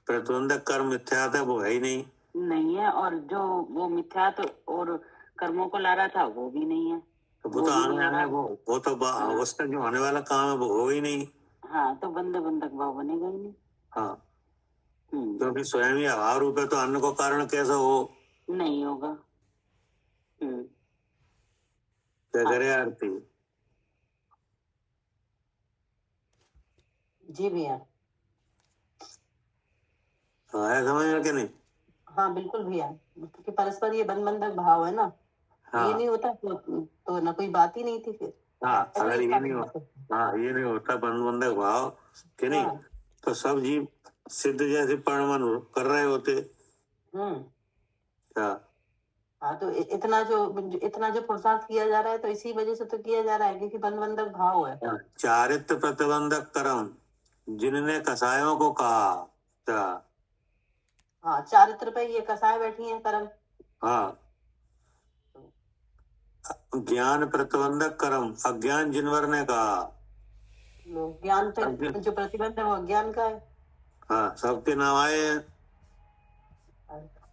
प्रतिबंधक कर्म मिथ्यात्व है, वो है ही नहीं है, और जो वो मिथ्यात्व और कर्मों को ला रहा था वो भी नहीं है। तो वो तो आने आने वो तो अवस्था जो आने वाला काम है वो हो ही नहीं। हाँ तो बंधक भाव बनेगा ही नहीं। हाँ, क्योंकि स्वयं ही अभाव रूप है, तो अन्न को कारण कैसा हो? नहीं होगा। क्या करे आरती? जी भैया। आया समझ में कि नहीं? हाँ बिल्कुल भैया, क्योंकि परस्पर ये बंधक भाव है ना। हाँ। ये नहीं होता तो ना कोई बात ही नहीं थी फिर। हाँ, अगर ये नहीं होता, हाँ, ये नहीं होता बंधक भाव, कि नहीं, तो सब जीव सिद्ध जैसे परिणमन कर रहे होते। क्या? हाँ तो इतना जो पुरुषार्थ किया जा रहा है तो इसी वजह से तो किया जा रहा है, क्योंकि बंधक भाव है। चारित्र प्रतिबंधक कर्म जिनने कसायों को कहा। क्या? हाँ चारित्र पे ये कसाय बैठी हैं कर्म। हाँ, ज्ञान प्रतिबंधक कर्म अज्ञान जिनवर ने कहा। ज्ञान पे जो प्रतिबंध है वो अज्ञान का है। हाँ, सबके नाम आए हैं।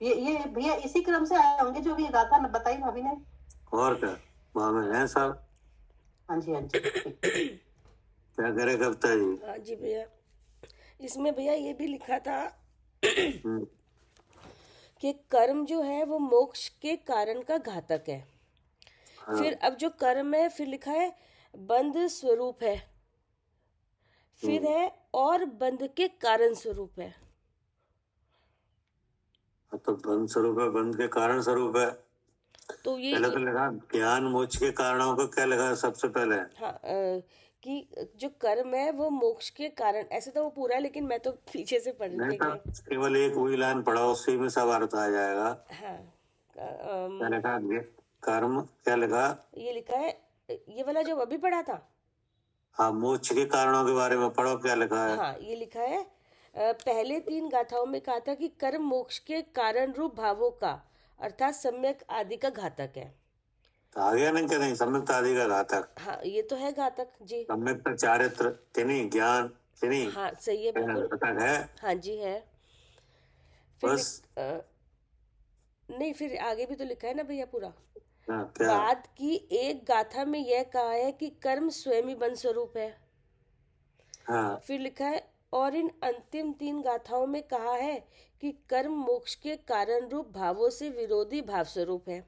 ये भैया इसी क्रम से आए होंगे जो भी गाथा बताई भाभी ने। और क्या वहां में है सब। हाँ जी हाँ जी। क्या करे कविता जी? हाँ जी भैया, इसमें भैया ये भी लिखा था कि कर्म जो है वो मोक्ष के कारण का घातक है। फिर अब जो कर्म है, फिर लिखा है बंध स्वरूप है, फिर है और बंध के कारण स्वरूप है। तो बंध स्वरूप है, बंध के कारण स्वरूप है। तो ये पहले तो लगा ज्ञान मोक्ष के कारणों को क्या लगा सबसे पहले? हाँ कि जो कर्म है वो मोक्ष के कारण, ऐसे तो वो पूरा है लेकिन मैं तो पीछे से पढ़ नहीं, रही तो केवल एक वही लाइन पढ़ाओ, उसी में सब अर्थ आ जाएगा। हाँ क्या लिखा? कर्म क्या लिखा? ये लिखा है, ये वाला जो अभी पढ़ा था। हाँ, मोक्ष के कारणों के बारे में पढ़ो, क्या लिखा है? हाँ ये लिखा है, पहले 3 गाथाओं में कहा था कि कर्म मोक्ष के कारण रूप भावों का अर्थात सम्यक आदि का घातक है। तो आ गया नहीं? क्या नहीं? सम्यक आदि का घातक। हाँ ये तो है घातक जी। सम्यक चारित्र के नहीं, ज्ञान के नहीं। हाँ सही है बिल्कुल। घातक है। हाँ जी है। फिर बस नहीं, फिर आगे भी तो लिखा है ना भैया पूरा। हाँ, क्या? बाद की एक गाथा में यह कहा है कि कर्म स्वयं ही बंध स्वरूप है। हाँ, फिर लिखा है और इन अंतिम 3 गाथाओं में कहा है कि कर्म मोक्ष के कारण रूप भावों से विरोधी भाव स्वरूप है।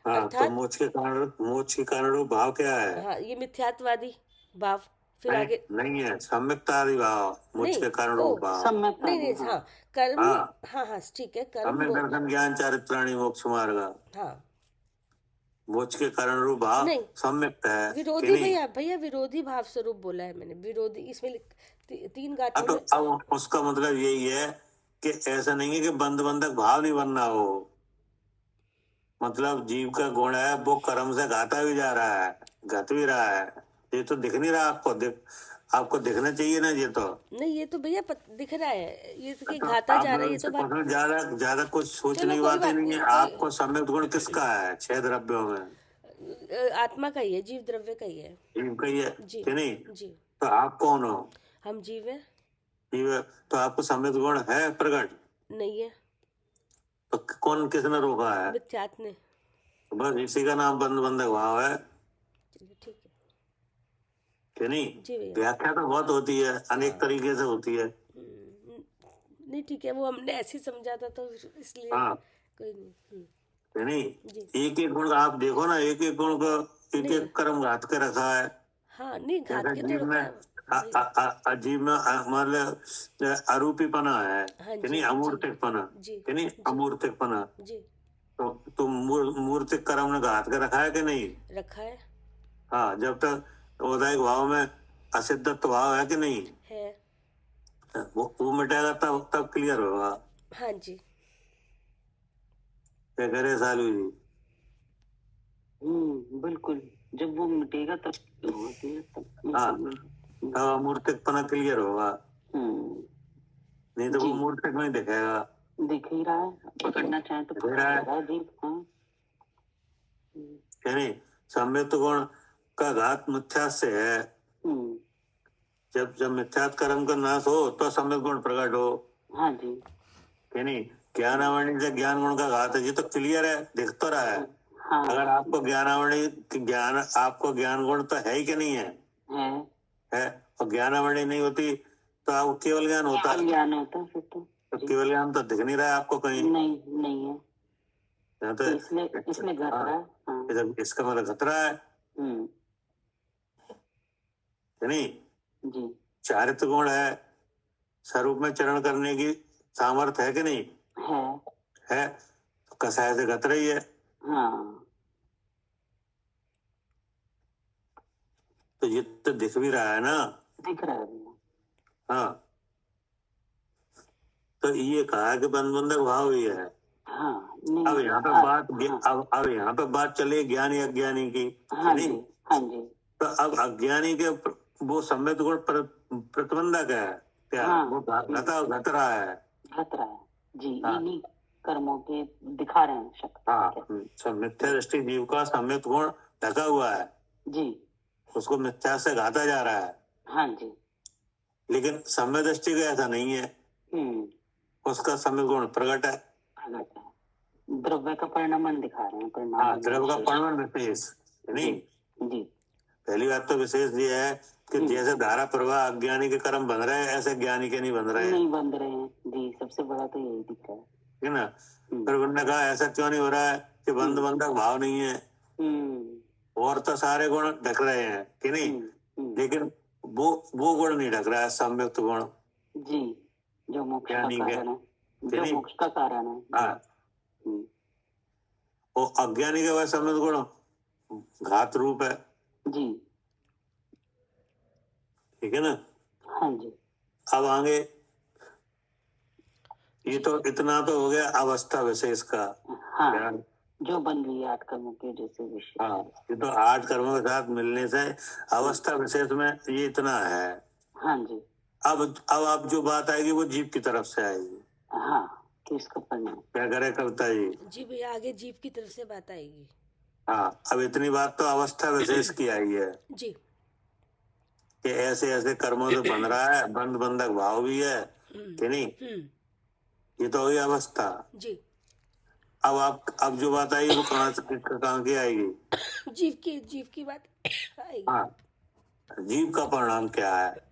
हाँ, तो मोक्ष के कारण रूप भाव क्या है? हाँ ये मिथ्यात्वादी भाव। फिर नहीं, आगे नहीं है सम्यक्तादि भाव, मोक्ष के कारण रूप भाव। नहीं हाँ कर्म। हाँ ठीक है कर्म सम्यक दर्शन ज्ञान चारित्राणि मोक्ष मार्ग। हाँ मोक्ष के कारण रूप भाव सम्यक्त है। विरोधी भैया विरोधी भाव स्वरूप बोला है मैंने, विरोधी। इसमें 3 गाथों में। अब उसका मतलब यही है कि ऐसा नहीं है कि बंधक भाव नहीं बनना हो। मतलब जीव का गुण है वो कर्म से घाता भी जा रहा है, घट भी रहा है। ये तो दिख नहीं रहा आपको, आपको दिखना चाहिए ना ये तो। नहीं, ये तो भैया दिख रहा है, ये तो कि तो घाता जा आप रहा है, ये तो बात। उसमें ज्यादा ज्यादा कुछ सोचने की चलो कोई बात ही बात नहीं है। नहीं, कोई आपको सम्यक गुण किसका है 6 द्रव्यों में? आत्मा का ही है, जीव द्रव्य का ही है। जीव का ही है जी कि नहीं? जी, तो आप कौन हो? हम जीव है। जीव है, तो आपको सम्यक गुण है प्रकट? नहीं है, तो कौन किसने रोका है? मिथ्यात्व ने। बस इसी का नाम बंध बंधक भाव है चलिए ठीक है। कि नहीं? जी भैया। व्याख्या तो बहुत होती है, अनेक तरीके से होती है। नहीं ठीक है, वो हमने ऐसे ही समझा था तो इसलिए हाँ कोई नहीं। कि नहीं? जी एक एक गुण आप देखो ना, एक एक गुण को एक नहीं, एक कर्म घात के रखा है। हाँ नहीं, घात जैसे के तो जीव रखा में है। अजीब में मतलब अरूपीपना है हाँ कि जी नहीं? अमूर्तिकपना जी कि नहीं? अमूर्तिकपना। जी, तो मूर्तिक कर्म ने घात के रखा है कि नहीं? रखा है। हाँ, जब तक औदायिक भाव में असिद्धत्व भाव है कि नहीं, है। वो मिटेगा तब तब क्लियर होगा। हाँ जी। क्या करे सालू जी? बिल्कुल, जब वो मिटेगा तब हाँ, तब अमूर्तिकपना क्लियर होगा, नहीं तो वो मूर्तिक में दिखेगा। दिख ही रहा है, पकड़ना चाहे तो दिख रहा है कि नहीं? सम्यक गुण का घात मिथ्या से है। जब जब मिथ्यात कर्म का नाश हो तो सम्यक गुण प्रकट हो। हाँ जी, कि नहीं? ज्ञानावरणी से ज्ञान गुण का घात है, ये तो क्लियर है, दिख तो रहा है। हाँ, अगर आपको आपको ज्ञान गुण तो है ही कि नहीं है? है। और ज्ञानावरणी नहीं होती तो आपको केवल ज्ञान होता है। ज्ञान होता फिर तो केवल ज्ञान तो दिख नहीं रहा है आपको कहीं। नहीं है, तो इसमें घट रहा है। हाँ। इसका मतलब घट रहा है कि नहीं? जी, चारित्र गुण है, स्वरूप में चरण करने की सामर्थ्य है कि नहीं? है। तो कसाय से घट रही है। हाँ, तो ये तो दिख भी रहा है ना? दिख रहा है। हाँ, तो ये कहा कि बंधक भाव ही है। हाँ, अब यहाँ पे अब यहाँ पे बात चले ज्ञानी अज्ञानी की। हाँ नहीं? जी, हाँ जी, तो अब अज्ञानी के वो सम्यक गुण प्रतिबंधक है क्या? हाँ, वो घट रहा है। घट रहा है जी। हाँ। इन्हीं कर्मों के दिखा रहे हैं शक्ति। हाँ, मिथ्या दृष्टि जीव का सम्यक गुण ढका हुआ है जी, उसको मिथ्या से घाता जा रहा है। हाँ जी, लेकिन सम्यक दृष्टि का ऐसा नहीं है, उसका सम्यक गुण प्रकट है। प्रकट है। द्रव्य का परिणाम दिखा रहे हैं, परिणाम। हाँ, द्रव्य का परिणाम विशेष नहीं। जी, पहली बात तो विशेष ये है कि जैसे धारा प्रवाह अज्ञानी के कर्म बन रहे हैं ऐसे ज्ञानी के नहीं बन रहे हैं। नहीं बन रहे हैं जी, सबसे बड़ा तो यही दिक्कत है। है ना? फिर उन्होंने कहा ऐसा क्यों नहीं हो रहा है कि बंध बंधक भाव नहीं है, और तो सारे गुण ढक रहे हैं कि नहीं? लेकिन वो गुण नहीं ढक रहा है, सम्यक गुण जी, जो मोक्ष का ज्ञानी के। कारण है, जो मोक्ष का कारण है। हाँ, वो अज्ञानी के वह सम्यक गुण घात रूप है। जी, ठीक है ना? हाँ जी, अब आगे ये तो इतना तो हो गया अवस्था विशेष का। हाँ, जो बन रही है 8 कर्मों के जैसे विषय। हाँ, ये तो 8 कर्मों के साथ मिलने से अवस्था विशेष में ये इतना है। हाँ जी, अब आप जो बात आएगी वो जीव की तरफ से आएगी। हाँ, तो इसका परिणाम क्या करे कविता जी? जी भैया, आगे जीव की तरफ से बात आएगी। हाँ, अब इतनी बात तो अवस्था विशेष की आई है जी, कि ऐसे ऐसे कर्मों से बन रहा है, बंध बंधक भाव भी है कि नहीं? ये तो हुई अवस्था। जी, अब जो बात आएगी वो कहाँ की आएगी? जीव की बात आएगी। हाँ, जीव का परिणाम क्या है?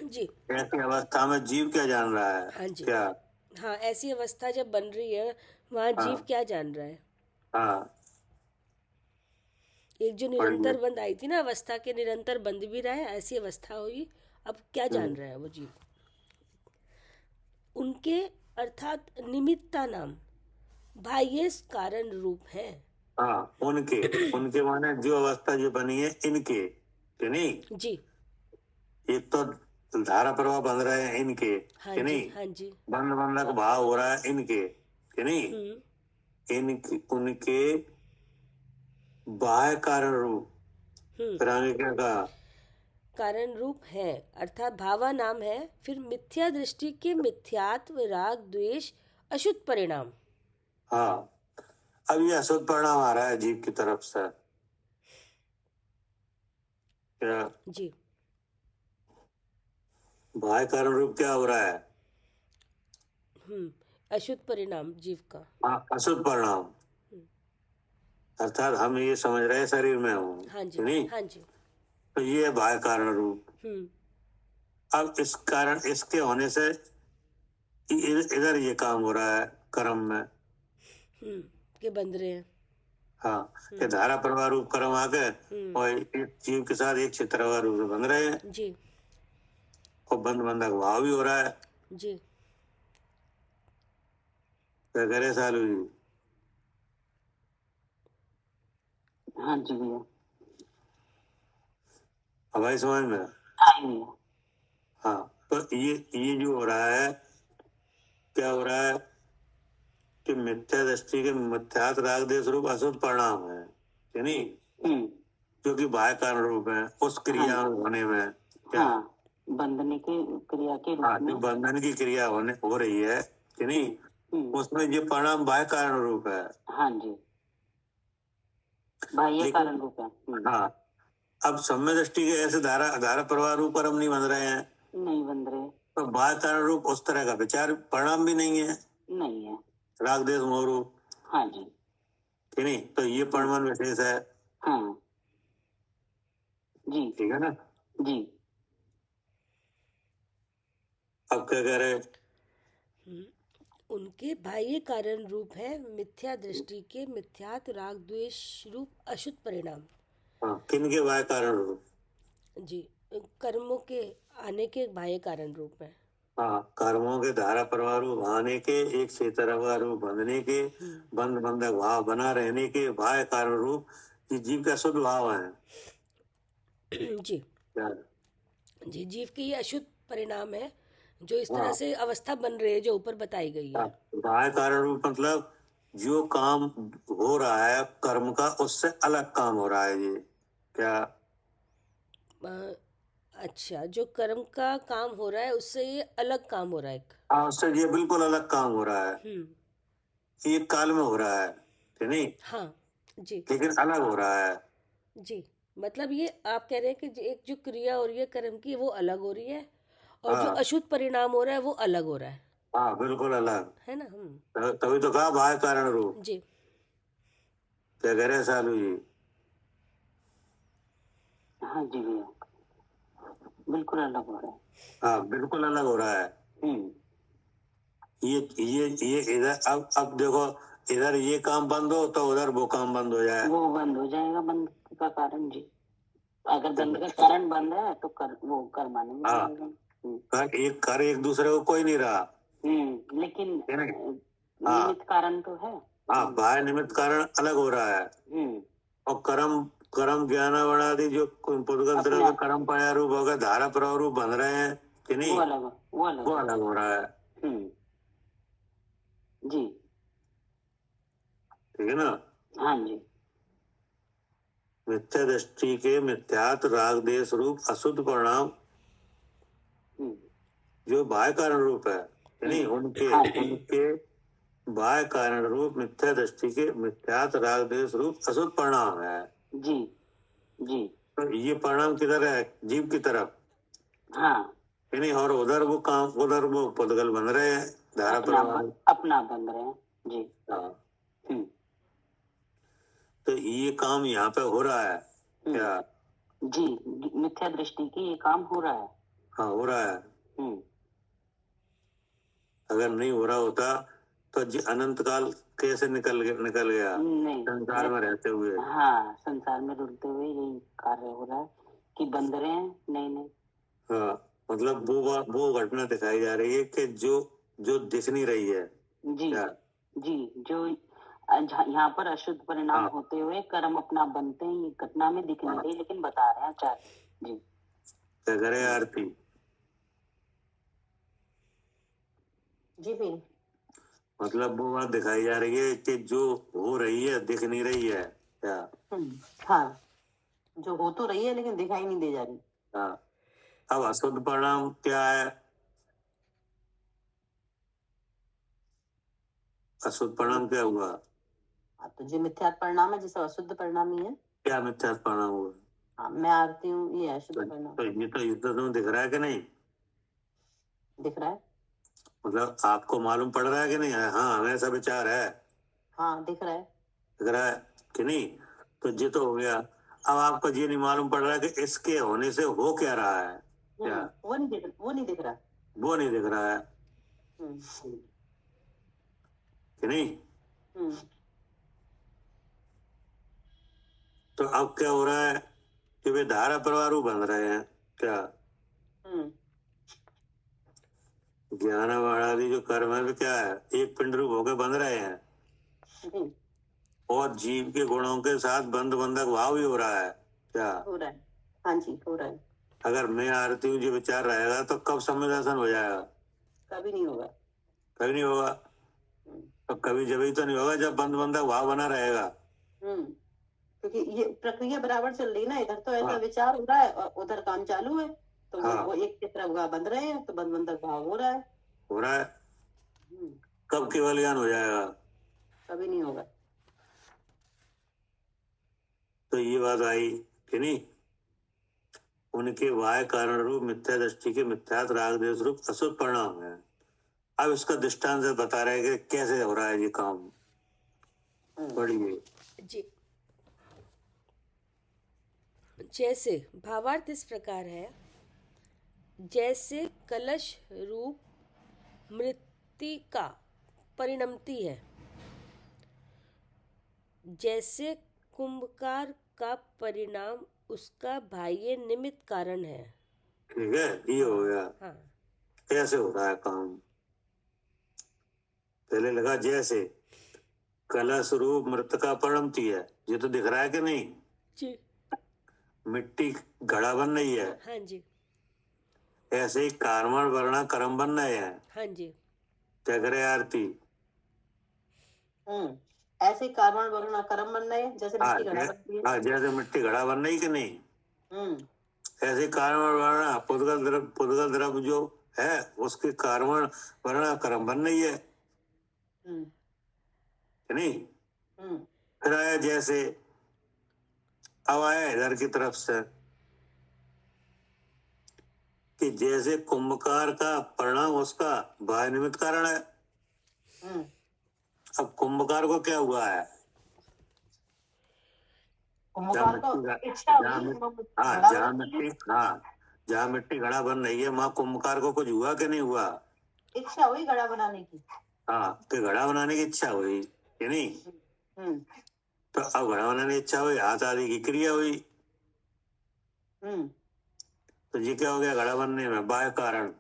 जी, ऐसी अवस्था में जीव क्या जान रहा है? हाँ जी, क्या? हाँ, ऐसी अवस्था जब बन रही है वहाँ जीव क्या जान रहा है? हाँ, एक जो निरंतर बंद आई थी ना अवस्था, के निरंतर बंद भी रहा है, ऐसी अवस्था हुई। अब क्या जान रहा है वो जीव? उनके अर्थात निमित्ता नाम बाह्य कारण रूप है। हाँ, उनके माने जो अवस्था जो बनी है इनके कि नहीं? जी, एक तो धारा प्रवाह बन रहे हैं इनके हाँ कि जी, नहीं? हाँ जी, बंध बंधक भाव हो रहा है इनके कि नहीं? उनके बाह्य कारण रूप, फिर आगे क्या कहा? कारण रूप है अर्थात भावा नाम है, फिर मिथ्या दृष्टि के मिथ्यात्व राग द्वेष अशुद्ध परिणाम। हाँ, अब ये अशुद्ध परिणाम आ रहा है जीव की तरफ से। क्या जी बाह्य कारण रूप क्या हो रहा है? अशुद्ध परिणाम जीव का। हाँ, अशुद्ध परिणाम अर्थात हम ये समझ रहे हैं शरीर में हूँ, हाँ जी नहीं? हाँ जी। तो ये है बाह्य कारण रूप। अब इस कारण इसके होने से इधर ये काम हो रहा है कर्म में, के बंध रहे हैं। हाँ, ये धारा प्रवाह रूप कर्म आ गए और एक जीव के साथ एक चित्रवा रूप से बंध रहे हैं जी और बंध बंधक भाव भी हो रहा है। जी क्या करे सालू जी? हाँ जी भैया। हवाई समझ में? हाँ भैया। हाँ, तो ये जो हो रहा है, क्या हो रहा है कि मिथ्या दृष्टि के मिथ्यात राग देश रूप अशुद्ध परिणाम है, कि नहीं? जो कि बाह्य कारण रूप है उस क्रिया होने में। क्या? हाँ, बंधने की क्रिया के हाँ, रूप में। जो बंधन की क्रिया हो रही है, कि नहीं? उसमें ये परिणाम बाह्य कारण रूप है। हाँ जी, बाह्य लेकिन कारण रूप है। हाँ, अब सम्य दृष्टि के ऐसे धारा प्रवाह रूप कर्म नहीं बन रहे हैं, नहीं बन रहे। तो बाह्य कारण रूप उस तरह का विचार परिणाम भी नहीं है, नहीं है। राग देश मोह रूप, हाँ जी, कि नहीं? तो ये परिमाण विशेष है। हाँ जी, ठीक है ना? जी। अब क्या कह रहे? उनके बाह्य कारण रूप है मिथ्या दृष्टि के मिथ्यात राग द्वेष रूप अशुद्ध परिणाम। हाँ, किन के बाह्य कारण रूप? जी, कर्मों के आने के बाह्य कारण रूप है। हाँ, कर्मों के धारा प्रवाह रूप आने के, एक क्षेत्रवा रूप बंधने के, बंध बंधक भाव बना रहने के बाह्य कारण रूप ये जीव का शुद्ध भाव है। जी क्या? जी, जीव के ये अशुद्ध परिणाम है जो इस तरह से अवस्था बन रही है जो ऊपर बताई गई है। बाह्य कारण रूप मतलब जो काम हो रहा है कर्म का उससे अलग काम हो रहा है ये। क्या? अच्छा, जो कर्म का काम हो रहा है उससे ये अलग काम हो रहा है। हाँ, उससे ये बिल्कुल अलग काम हो रहा है, एक काल में हो रहा है, कि नहीं? हाँ जी, लेकिन अलग हो रहा है। जी मतलब ये आप कह रहे हैं कि एक जो क्रिया हो रही है कर्म की वो अलग हो रही है और जो हाँ, अशुद्ध परिणाम हो रहा है वो अलग हो रहा है हाँ, बिल्कुल अलग है ना? तभी तो कहा बाह्य कारण रूप। जी क्या कह रहे हैं सालू जी? हाँ जी भैया, बिल्कुल अलग हो रहा है। हाँ, बिल्कुल अलग हो रहा है। ये इधर अब देखो, इधर ये काम बंद हो तो उधर वो काम बंद हो जाए। वो बंद हो जाएगा, बंद का कारण जी। अगर बंद का कारण बंद है तो वो कर्माने में हाँ, कर एक दूसरे को कोई नहीं रहा। लेकिन हाँ, निमित्त कारण तो है। हाँ, बाह्य निमित्त कारण अलग हो रहा है और कर्म ज्ञानावरण आदि जो पुद्गल द्रव्य कर्म पाया रूप होगा धारा प्रवाह रूप बन रहे हैं, कि नहीं? वो अलग हो रहा है। जी, ठीक है ना? हाँ जी, मिथ्या दृष्टि के मिथ्यात राग देश रूप अशुद्ध परिणाम जो बाह्य कारण रूप है, नहीं? उनके बाह्य कारण रूप मिथ्या दृष्टि के मिथ्यात राग देश रूप अशुद्ध परिणाम है। जी, जी। तो ये परिणाम किधर है? जीव की तरफ, हाँ, नहीं? और उधर वो पुद्गल बन रहे हैं धारा प्रवाह, अपना बन रहे हैं जी। हाँ, तो ये काम यहाँ पे हो रहा है। क्या? जी, मिथ्या दृष्टि की ये काम हो रहा है। हाँ, हो रहा है। अगर नहीं हो रहा होता तो अनंत काल कैसे निकल गया नहीं, संसार में रहते हुए? हाँ, संसार में रुलते हुए यही कार्य हो रहा है कि बंध रहे हैं। नहीं। हाँ, मतलब वो घटना दिखाई जा रही है कि जो दिख नहीं रही है। जी, क्या? जी, जो यहाँ पर अशुद्ध परिणाम होते हुए कर्म अपना बनते हैं, ये घटना में दिख नहीं रही लेकिन बता रहे हैं आचार्य जी। क्या करे आरती? जी भैया। मतलब वो बात दिखाई जा रही है कि जो हो रही है दिख नहीं रही है क्या? हाँ, जो हो तो रही है लेकिन दिखाई नहीं दे जा रही। हाँ। अब अशुद्ध परिणाम क्या है? अशुद्ध परिणाम क्या हुआ? हाँ, तो जो मिथ्यात्व परिणाम है जैसे अशुद्ध परिणाम ही है। क्या मिथ्या परिणाम हुआ? हाँ, मैं आरती हूँ, ये है अशुद्ध तो परिणाम। ये तो तुम्हें दिख रहा है कि नहीं? दिख रहा है। मतलब आपको मालूम पड़ रहा है कि नहीं? हाँ, हमें ऐसा विचार है, हाँ, दिख रहा है। दिख रहा है कि नहीं? तो ये तो हो गया। अब आपको ये नहीं मालूम पड़ रहा है कि इसके होने से हो क्या रहा है क्या? वो नहीं दिख रहा। वो नहीं दिख रहा है कि नहीं? तो अब क्या हो रहा है कि वे धारा प्रवाह बन रहे हैं क्या? ज्ञान आदि जो कर्म है वे क्या है? एक पिंड रूप होकर बन रहे हैं और जीव के गुणों के साथ बंध बंधक भाव भी हो रहा है क्या? हो रहा है। हाँ जी, हो रहा है। अगर मैं आरती हूँ जो विचार रहेगा तो कब समय दर्शन हो जाएगा? कभी नहीं होगा। कभी नहीं होगा। तो कभी जब ही तो नहीं होगा जब बंध बंधक भाव बना रहेगा। क्योंकि ये प्रक्रिया बराबर चल रही है ना, इधर तो ऐसा हाँ। विचार हो रहा है और उधर काम चालू है, तो हाँ। वो एक की तरफ बंध रहे हैं तो बंध बंधक भाव हो रहा है। कब केवल ज्ञान हो जाएगा? कभी नहीं होगा। तो ये बात आई कि नहीं? उनके वाय कारण रूप मिथ्या दृष्टि के मिथ्यात राग देश रूप अशुद्ध परिणाम है। अब इसका दृष्टांत से बता रहे हैं कि कैसे हो रहा है ये काम। पढ़िए जी। जैसे भावार्थ इस प्रकार है, जैसे कलश रूप मृत्तिका परिणमती है, जैसे कुंभकार का परिणाम उसका बाह्य निमित्त कारण है। ठीक है, ये हो गया। हाँ। कैसे हो रहा है काम? पहले लगा जैसे कलश रूप मृत्तिका परिणमती है, ये तो दिख रहा है कि नहीं? जी। मिट्टी घड़ा बन रही है। हाँ जी। ऐसे ही कार्बन वर्णा कर्म बन रहे हैं। हाँ जी। क्या करे आरती? ऐसे कार्बन वर्ण कर्म बन रहे हैं जैसे मिट्टी घड़ा बनती है। हाँ, जैसे मिट्टी घड़ा बन रही कि नहीं? ऐसे कार्बन वर्ण पुद्गल द्रव्य जो है उसके कार्बन वर्ण कर्म बन रही है कि नहीं? फिर आया जैसे, अब आया इधर की तरफ से कि जैसे कुंभकार का परिणाम उसका बाह्य निमित्त कारण है। अब कुंभकार को क्या हुआ है? जहाँ मिट्टी घड़ा बन रही है वहाँ कुंभकार को कुछ हुआ कि नहीं हुआ? इच्छा हुई घड़ा बनाने की। हाँ, तो घड़ा बनाने की इच्छा हुई कि नहीं? तो अब घड़ा बनाने की इच्छा हुई, हाथ आदि की क्रिया हुई, तो ये क्या हो गया? घड़ा बनने में बाह्य कारण।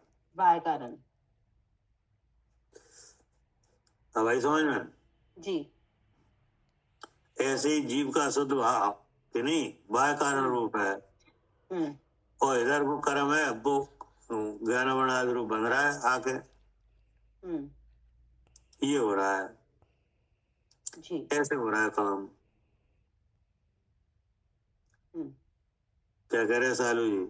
अब भाई समझ में? जी। ऐसे ही जीव का अशुद्ध भाव कि नहीं बाह्य कारण रूप है, और इधर वो कर्म है वो ज्ञान वर्ण आदि रूप बन रहा है आके। ये हो रहा है जी। कैसे हो रहा है काम? क्या कह रहे सालू जी?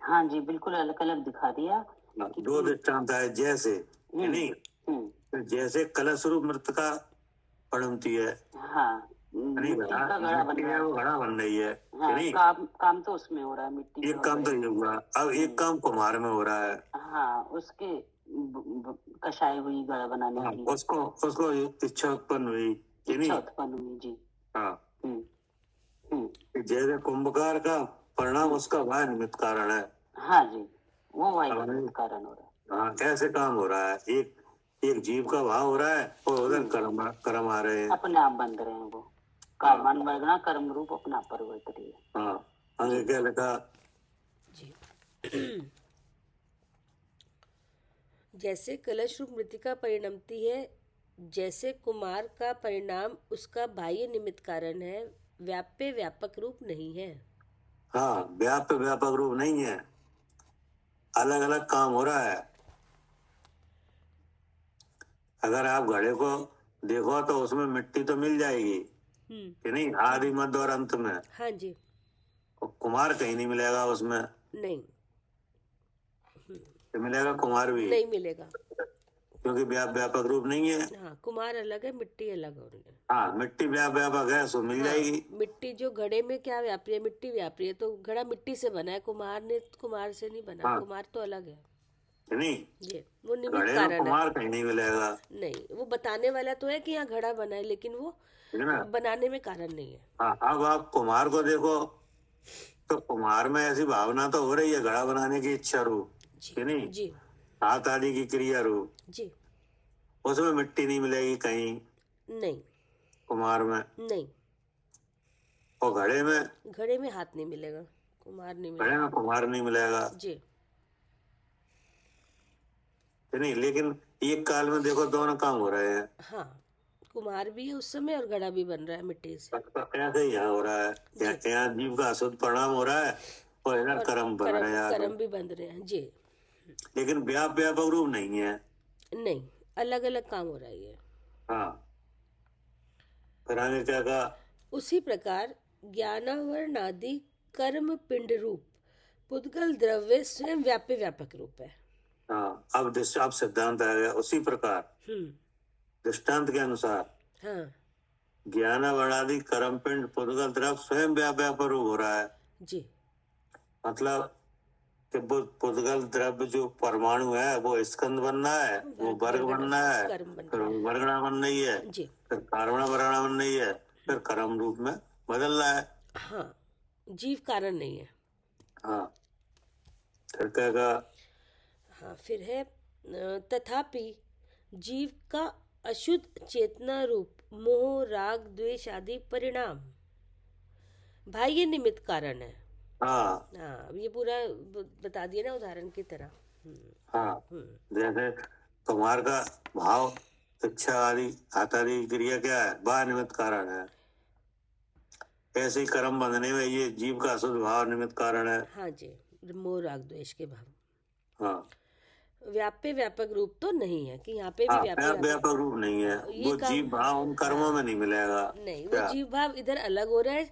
हाँ जी, बिल्कुल अलग अलग दिखा दिया। दो दृष्टांत है जैसे कि नहीं? तो जैसे कलश रूप मृत्तिका परिणमती है। हाँ, नहीं बता, मिट्टी है वो घड़ा बन रही है कि नहीं? काम तो उसमें हो रहा है, मिट्टी। एक काम तो ये हुआ, अब एक काम कुम्हार में हो रहा है। हाँ, उसके कषाय हुई घड़ा बनाने की। उसको इच्छा उत्पन्न हुई कि नहीं? इच्छा उत्पन्न हुई जी। हाँ। जैसे कुंभकार का परिणाम उसका बाह्य निमित्त कारण है। हाँ जी, वो बाह्य निमित्त कारण हो रहा है। हाँ, कैसे काम हो रहा है? एक जीव का भाव हो रहा है और उधर कर्म आ रहे हैं, अपने आप बंध रहे हैं वो। कार्बन वर्णा कर्म रूप अपना परिवर्तित है। हाँ, आगे क्या लिखा? जी। जैसे कलश रूप मृत्तिका परिणमती है, जैसे कुमार का परिणाम उसका बाह्य निमित्त कारण है, व्याप्य व्यापक रूप नहीं है। हाँ, व्याप्य व्यापक रूप नहीं है, अलग अलग काम हो रहा है। अगर आप घड़े को देखो तो उसमें मिट्टी तो मिल जाएगी कि नहीं, आदि मध्य और अंत में। हाँ जी। और कुमार कहीं नहीं मिलेगा उसमें, नहीं, तो मिलेगा कुमार भी, नहीं मिलेगा। क्योंकि व्यापक रूप नहीं है। हाँ, कुमार अलग है, मिट्टी अलग हो रही है। हाँ, मिट्टी व्यापक है, सो मिल जाएगी। मिट्टी जो घड़े में क्या व्यापी है, मिट्टी व्यापी है, तो घड़ा मिट्टी से बना है, कुमार से नहीं बना। हाँ। कुमार तो अलग है कि नहीं, जी, वो निमित्त घड़े में कारण है। कुमार कहीं नहीं मिलेगा, नहीं, वो बताने वाला तो है कि यहाँ घड़ा बना है, लेकिन वो ठीक है ना। बनाने में कारण नहीं है। हाँ, अब आप कुमार को देखो तो कुमार में ऐसी भावना तो हो रही है घड़ा बनाने की इच्छा रूप, कि नहीं, जी हाथ आदि की क्रिया रूप, जी। उसमें मिट्टी नहीं मिलेगी कहीं नहीं, कुमार में। नहीं, और घड़े में हाथ नहीं मिलेगा, कुमार नहीं घड़े मिलेगा में कुमार नहीं मिलेगा, जी। कि नहीं। लेकिन एक काल में देखो दोनों काम हो रहे हैं। हाँ, कुमार भी है उस समय और घड़ा भी बन रहा है मिट्टी से। ऐसे ही यहाँ हो रहा है, यहाँ जीव का अशुद्ध परिणाम हो रहा है और इधर और कर्म बन रहे हैं, कर्म भी बन रहे हैं जी। लेकिन व्यापक रूप नहीं है। नहीं, अलग अलग काम हो रहा है ये। हाँ, फिर आगे क्या कहा? उसी प्रकार ज्ञानावरण आदि कर्म पिंड रूप पुद्गल द्रव्य स्वयं व्यापक रूप है। हाँ, अब सिद्धांत आ गया। उसी प्रकार दृष्टांत के अनुसार हाँ ज्ञान वर्णादि कर्म पिंड पुद्गल द्रव्य स्वयं व्यापक रूप हो रहा है। जी। मतलब कि वो पुद्गल द्रव्य जो परमाणु है वो स्कंद बनना है, वो वर्ग बनना है, फिर वर्गणा बन रही है जी। फिर कारणा वर्णा बन रही है, फिर कर्म रूप में बदल रहा है। हाँ, जीव कारण नहीं है। हाँ, फिर क्या कहा? हाँ, फिर है तथापि जीव का अशुद्ध चेतना रूप मोह राग द्वेष आदि परिणाम बाह्य निमित्त कारण है। हाँ, ये पूरा बता दिया ना उदाहरण की तरह। हाँ, जैसे कुमार का भाव इच्छा आदि आदि क्रिया क्या है, बाह्य निमित्त कारण है। ऐसे ही कर्म बंधने में ये जीव का अशुद्ध भाव निमित्त कारण है। हाँ जी, मोह राग द्वेष के भाव। हाँ, व्यापक रूप तो नहीं है कि यहाँ पे भी व्यापक रूप नहीं है। वो जीव भाव उन कर्मों में नहीं मिलेगा। नहीं, वो जीव भाव इधर अलग हो रहा है,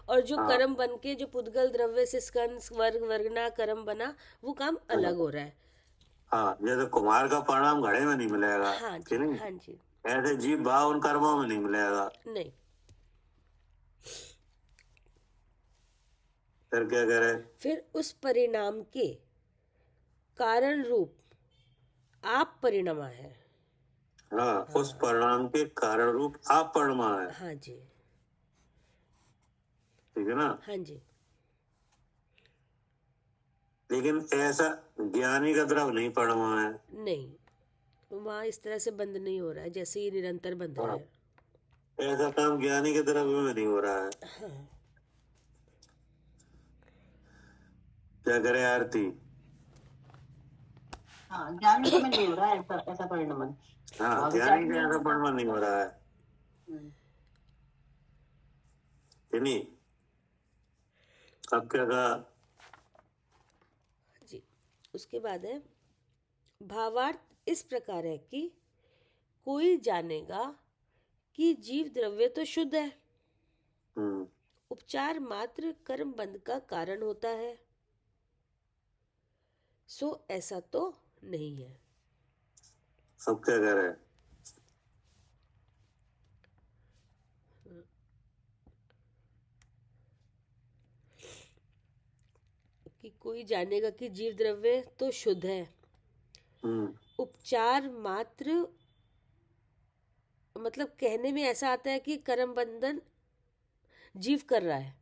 और जो कर्म बन के जो पुद्गल द्रव्य से स्कंद वर्ग वर्गना कर्म बना, वो काम अलग हो रहा है। हाँ, जैसे कुमार का परिणाम घड़े में नहीं मिलेगा। हाँ जी, हाँ जी। ऐसे जीव भाव उन कर्मों में नहीं मिलेगा। नहीं। फिर क्या करे? फिर उस परिणाम के कारण रूप आप परिणमा है। हाँ, उस परिणाम के कारण रूप आप परिणमा है। हाँ जी, ठीक है ना। हाँ जी। लेकिन ऐसा ज्ञानी का द्रव नहीं परिणमा है। नहीं, वहाँ इस तरह से बंद नहीं हो रहा है जैसे ये निरंतर बंध रहा है। ऐसा काम ज्ञानी के द्रव्य में नहीं हो रहा है। हाँ। क्या करे आरती? हाँ, ज्ञान में नहीं हो रहा है ऐसा परिणाम। हाँ, ज्ञानी का ऐसा परिणाम नहीं हो रहा है, नहीं। अब क्या कहा? जी, उसके बाद है भावार्थ इस प्रकार है कि कोई जानेगा कि जीव द्रव्य तो शुद्ध है, उपचार मात्र कर्म बंध का कारण होता है, सो ऐसा तो नहीं है। सब क्या कह रहे हैं? कि कोई जानेगा कि जीव द्रव्य तो शुद्ध है, उपचार मात्र, मतलब कहने में ऐसा आता है कि कर्म बंधन जीव कर रहा है,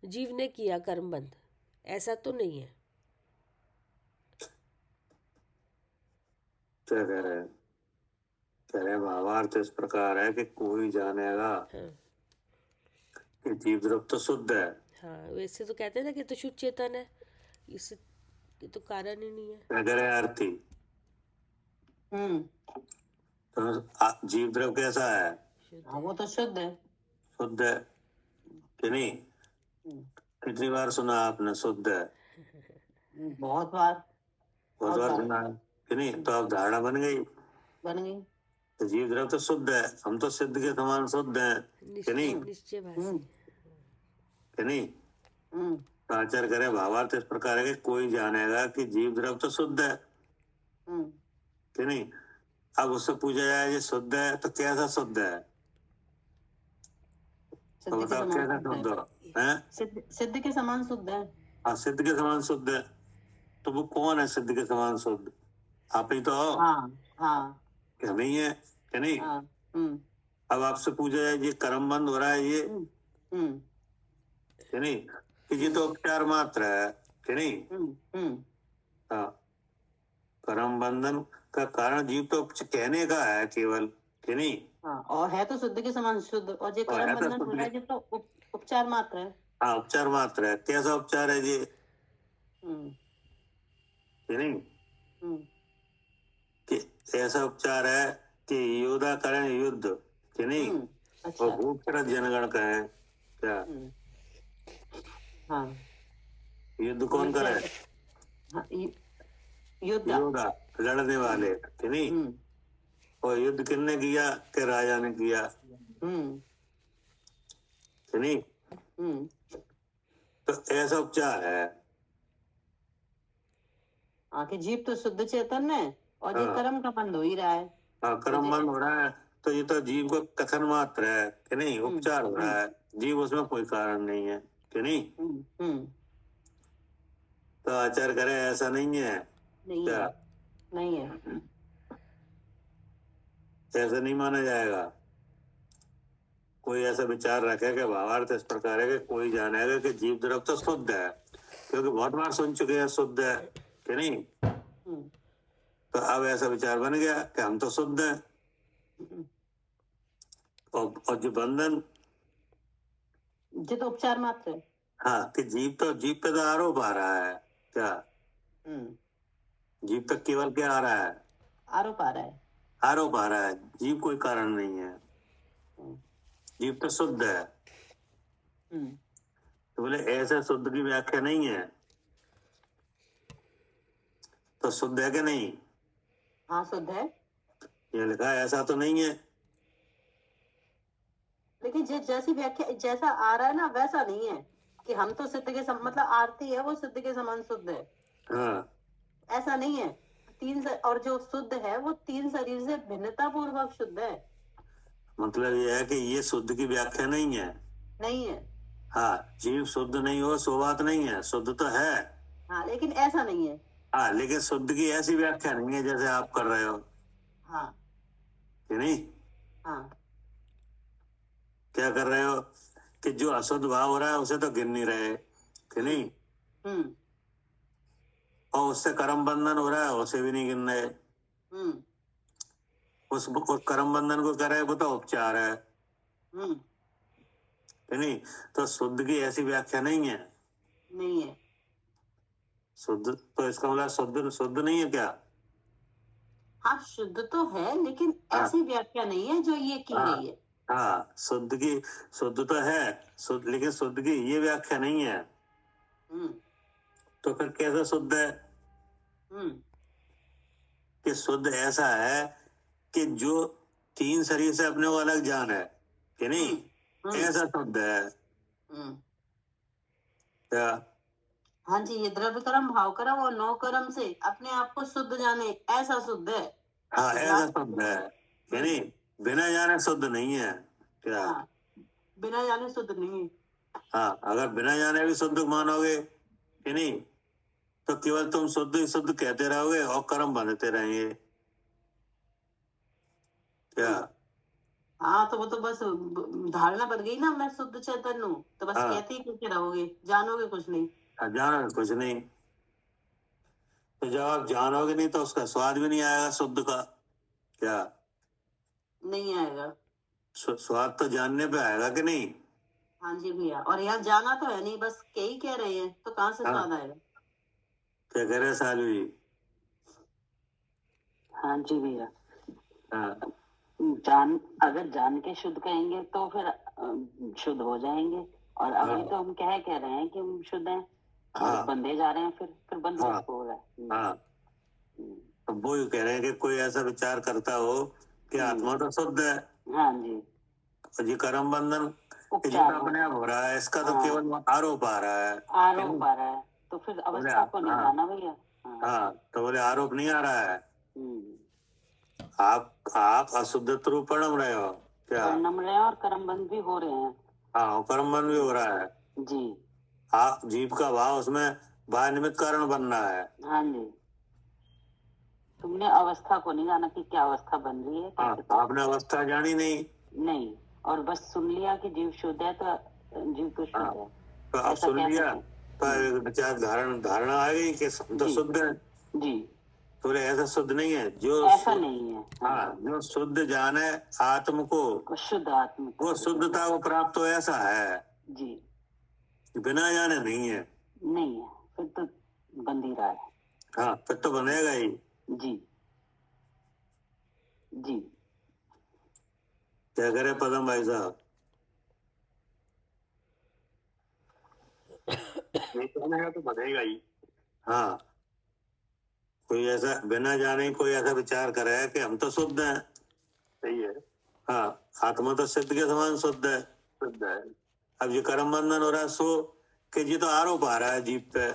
जीव ने किया कर्म बंध, ऐसा तो नहीं है। क्या कह रहे हैं? कह रहे भावार्थ इस प्रकार है कि कोई जानेगा कि जीव द्रव्य तो शुद्ध है। हाँ, वैसे तो कहते हैं ना कि तो शुद्ध चेतन है, इससे तो कारण ही नहीं है। क्या कह रहे हैं आरती? तो जीव द्रव्य कैसा है? वो तो शुद्ध है। शुद्ध है कि नहीं? कितनी बार सुना आपने शुद्ध है? बहुत बार सुना कि नहीं? तो अब धारणा बन गई बन गई। तो जीव द्रव्य तो शुद्ध है, हम तो सिद्ध के समान शुद्ध हैं कि नहीं, निश्चय भाषी। कि नहीं। तो आचार्य करे भावार्थ इस प्रकार है कि कोई जानेगा कि जीव द्रव्य तो शुद्ध है कि नहीं। अब उससे पूछा जाए ये शुद्ध है तो कैसा शुद्ध है, तो बताओ कैसा शुद्ध है? सिद्ध के समान शुद्ध है। हाँ, सिद्ध के समान शुद्ध है। तो वो कौन है सिद्ध के समान शुद्ध? आप ही तो हो। कि हम ही है कि नहीं। अब आपसे पूछा जाए ये कर्म बंद हो रहा है ये कि नहीं, कि ये तो उपचार मात्र है कि नहीं। हाँ, कर्म बंधन का कारण जीव तो कहने का है केवल कि नहीं। और है तो शुद्ध के समान शुद्ध, और जो कर्म बंधन हो रहा है ये तो उपचार मात्र है। हाँ, उपचार मात्र है। कैसा उपचार है ये कि नहीं, कि ऐसा उपचार है कि योद्धा करें युद्ध कि नहीं। अच्छा। और भूपरत जनगण कहें क्या। युद्ध कौन करे? योद्धा, लड़ने वाले कि नहीं। और युद्ध किसने किया? कि राजा ने किया कि नहीं। तो ऐसा उपचार है। कि जीव तो शुद्ध चेतन है और ये कर्म का बंद हो ही रहा है। कर्म बंद हो रहा है तो ये तो जीव को कथन मात्र है कि नहीं, उपचार हो रहा है। जीव उसमें कोई कारण नहीं है कि नहीं। तो आचार्य करे ऐसा नहीं है। क्या नहीं है, ऐसा नहीं माना जाएगा। कोई ऐसा विचार रखे कि भावार्थ इस प्रकार है कि कोई जानेगा कि जीव द्रव्य तो शुद्ध है, क्योंकि बहुत बार सुन चुके हैं शुद्ध है कि नहीं। तो अब ऐसा विचार बन गया कि हम तो शुद्ध हैं। और जो बंधन ये तो उपचार मात्र है। हाँ, कि जीव पे तो आरोप आ रहा है। क्या जीव पे केवल क्या आ रहा है? आरोप आ रहा है। आरोप आ रहा है। जीव कोई कारण नहीं है, जीव तो शुद्ध है। तो बोले ऐसा शुद्ध की व्याख्या नहीं है। तो शुद्ध है कि नहीं? हाँ, शुद्ध है। ये लिखा है ऐसा तो नहीं है। लेकिन जैसी व्याख्या जैसा आ रहा है ना वैसा नहीं है कि हम तो सिद्ध के मतलब आरती है वो सिद्ध के समान शुद्ध है। हाँ, ऐसा नहीं है। और जो शुद्ध है वो 3 शरीर से भिन्नता पूर्वक शुद्ध है। मतलब ये है कि ये शुद्ध की व्याख्या नहीं है। नहीं है। हाँ, जीव शुद्ध नहीं हो सो बात नहीं है, शुद्ध तो है। हाँ, लेकिन ऐसा नहीं है। हाँ, लेकिन शुद्ध की ऐसी व्याख्या नहीं है जैसे आप कर रहे हो। हाँ कि नहीं। हाँ। क्या कर रहे हो कि जो अशुद्ध भाव हो रहा है उसे तो गिन नहीं रहे कि नहीं। और उससे कर्म बंधन हो रहा है उसे भी नहीं गिन रहे। उस कर्म बंधन को कर रहे वो तो उपचार है कि नहीं। तो शुद्ध की ऐसी व्याख्या नहीं है। नहीं है। शुद्ध तो इसका मतलब शुद्ध नहीं है क्या? हाँ, शुद्ध तो है लेकिन ऐसी व्याख्या नहीं है जो ये की गई है। हाँ, शुद्ध तो है, लेकिन शुद्ध की ये व्याख्या नहीं है। तो फिर कैसा शुद्ध है? कि शुद्ध ऐसा है कि जो 3 शरीर से अपने को अलग जान है कि नहीं, ऐसा शुद्ध है। क्या? हाँ जी, ये द्रव्य कर्म भाव कर्म और 9 कर्म से अपने आप को शुद्ध जाने ऐसा शुद्ध है। हाँ, ऐसा शुद्ध है कि नहीं, बिना जाने शुद्ध नहीं है। क्या? हाँ, बिना जाने शुद्ध नहीं है। हाँ, अगर बिना जाने भी शुद्ध मानोगे कि नहीं तो केवल तुम शुद्ध ही शुद्ध कहते रहोगे और कर्म बंधते रहेंगे। क्या? हाँ, तो वो तो बस धारणा बन गई ना, मैं शुद्ध चैतन्य हूँ, तो बस कहते ही करते रहोगे, जानोगे कुछ नहीं। जानोगे कुछ नहीं। तो जब आप जानोगे नहीं तो उसका स्वाद भी नहीं आएगा शुद्ध का। क्या? नहीं आएगा। स्वाद तो जानने पे आएगा कि नहीं। हाँ जी भैया, और यहाँ जाना तो है नहीं, बस कई कह रहे हैं तो कहाँ से स्वाद आएगा। क्या कह रहे सालू जी? हाँ जी भैया। हाँ, अगर जान के शुद्ध कहेंगे तो फिर शुद्ध हो जाएंगे, और अभी तो हम कह रहे हैं कि हम शुद्ध हैं और बंधे जा रहे हैं, फिर बंधन हो रहा है। हाँ, तो अब वो कह रहे हैं कि कोई ऐसा विचार करता हो कि आत्मा तो शुद्ध है हाँ जी, और ये कर्म बंधन ये उपचार जो अपने आप हो रहा है, इसका तो हाँ। केवल आरोप आ रहा है। आरोप आ रहा है, तो फिर अवस्था को नहीं हाँ। जाना भैया। हाँ, तो बोले आरोप नहीं आ रहा है, हम्म। आप अशुद्ध रूप पढ़ रहे हो क्या? परिणाम रहे हैं और कर्म बंद भी हो रहे हैं। हाँ, कर्म बंध भी हो रहा है जी आप जीव का भाव उसमें बाह्य निमित्त कारण बन रहा है। हाँ जी, तुमने अवस्था को नहीं जाना कि क्या अवस्था बन रही है, हाँ, कैसे आपने अवस्था जानी नहीं, और बस सुन लिया कि जीव शुद्ध है तो जीव तो शुद्ध है। तो आप ऐसा सुन कह लिया सकते तो एक विचार धारणा आ गई कि हम तो जी। शुद्ध है। जी, तो बोले ऐसा शुद्ध नहीं है, जो ऐसा नहीं है। हाँ, जो शुद्ध जाने आत्म को, शुद्ध आत्मा वो शुद्धता को प्राप्त हो, ऐसा है, जी बिना जाने नहीं है। नहीं है, फिर तो बंद ही रहा है। हाँ, फिर तो बनेगा ही। जी जी, क्या करे पदम भाई साहब? नहीं बनेगा तो बनेगा ही। हाँ, कोई ऐसा बिना जाने कोई ऐसा विचार करे कि हम तो शुद्ध हैं, सही है। हाँ, आत्मा तो सिद्ध के समान शुद्ध है। अब ये कर्म बंधन हो रहा है, सो कि ये तो आरोप आ रहा है जीव पे,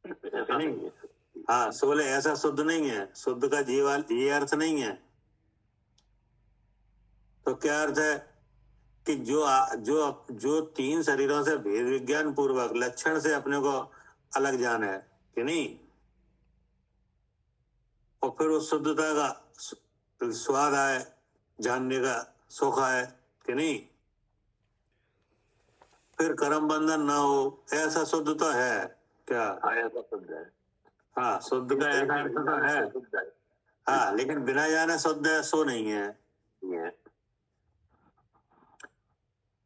नहीं? हाँ, सो बोले ऐसा शुद्ध नहीं है, शुद्ध का ये अर्थ नहीं है। तो क्या अर्थ है कि जो तीन शरीरों से भेद विज्ञान पूर्वक लक्षण से अपने को अलग जान है कि नहीं, और फिर उस शुद्धता का स्वाद आए, जानने का सुख आए कि नहीं, फिर कर्म बंधन ना हो, ऐसा शुद्ध तो है क्या? ऐसा शुद्ध है। हाँ, शुद्ध का ऐसा अर्थ तो है। हाँ, लेकिन बिना जाने शुद्ध है, सो नहीं है।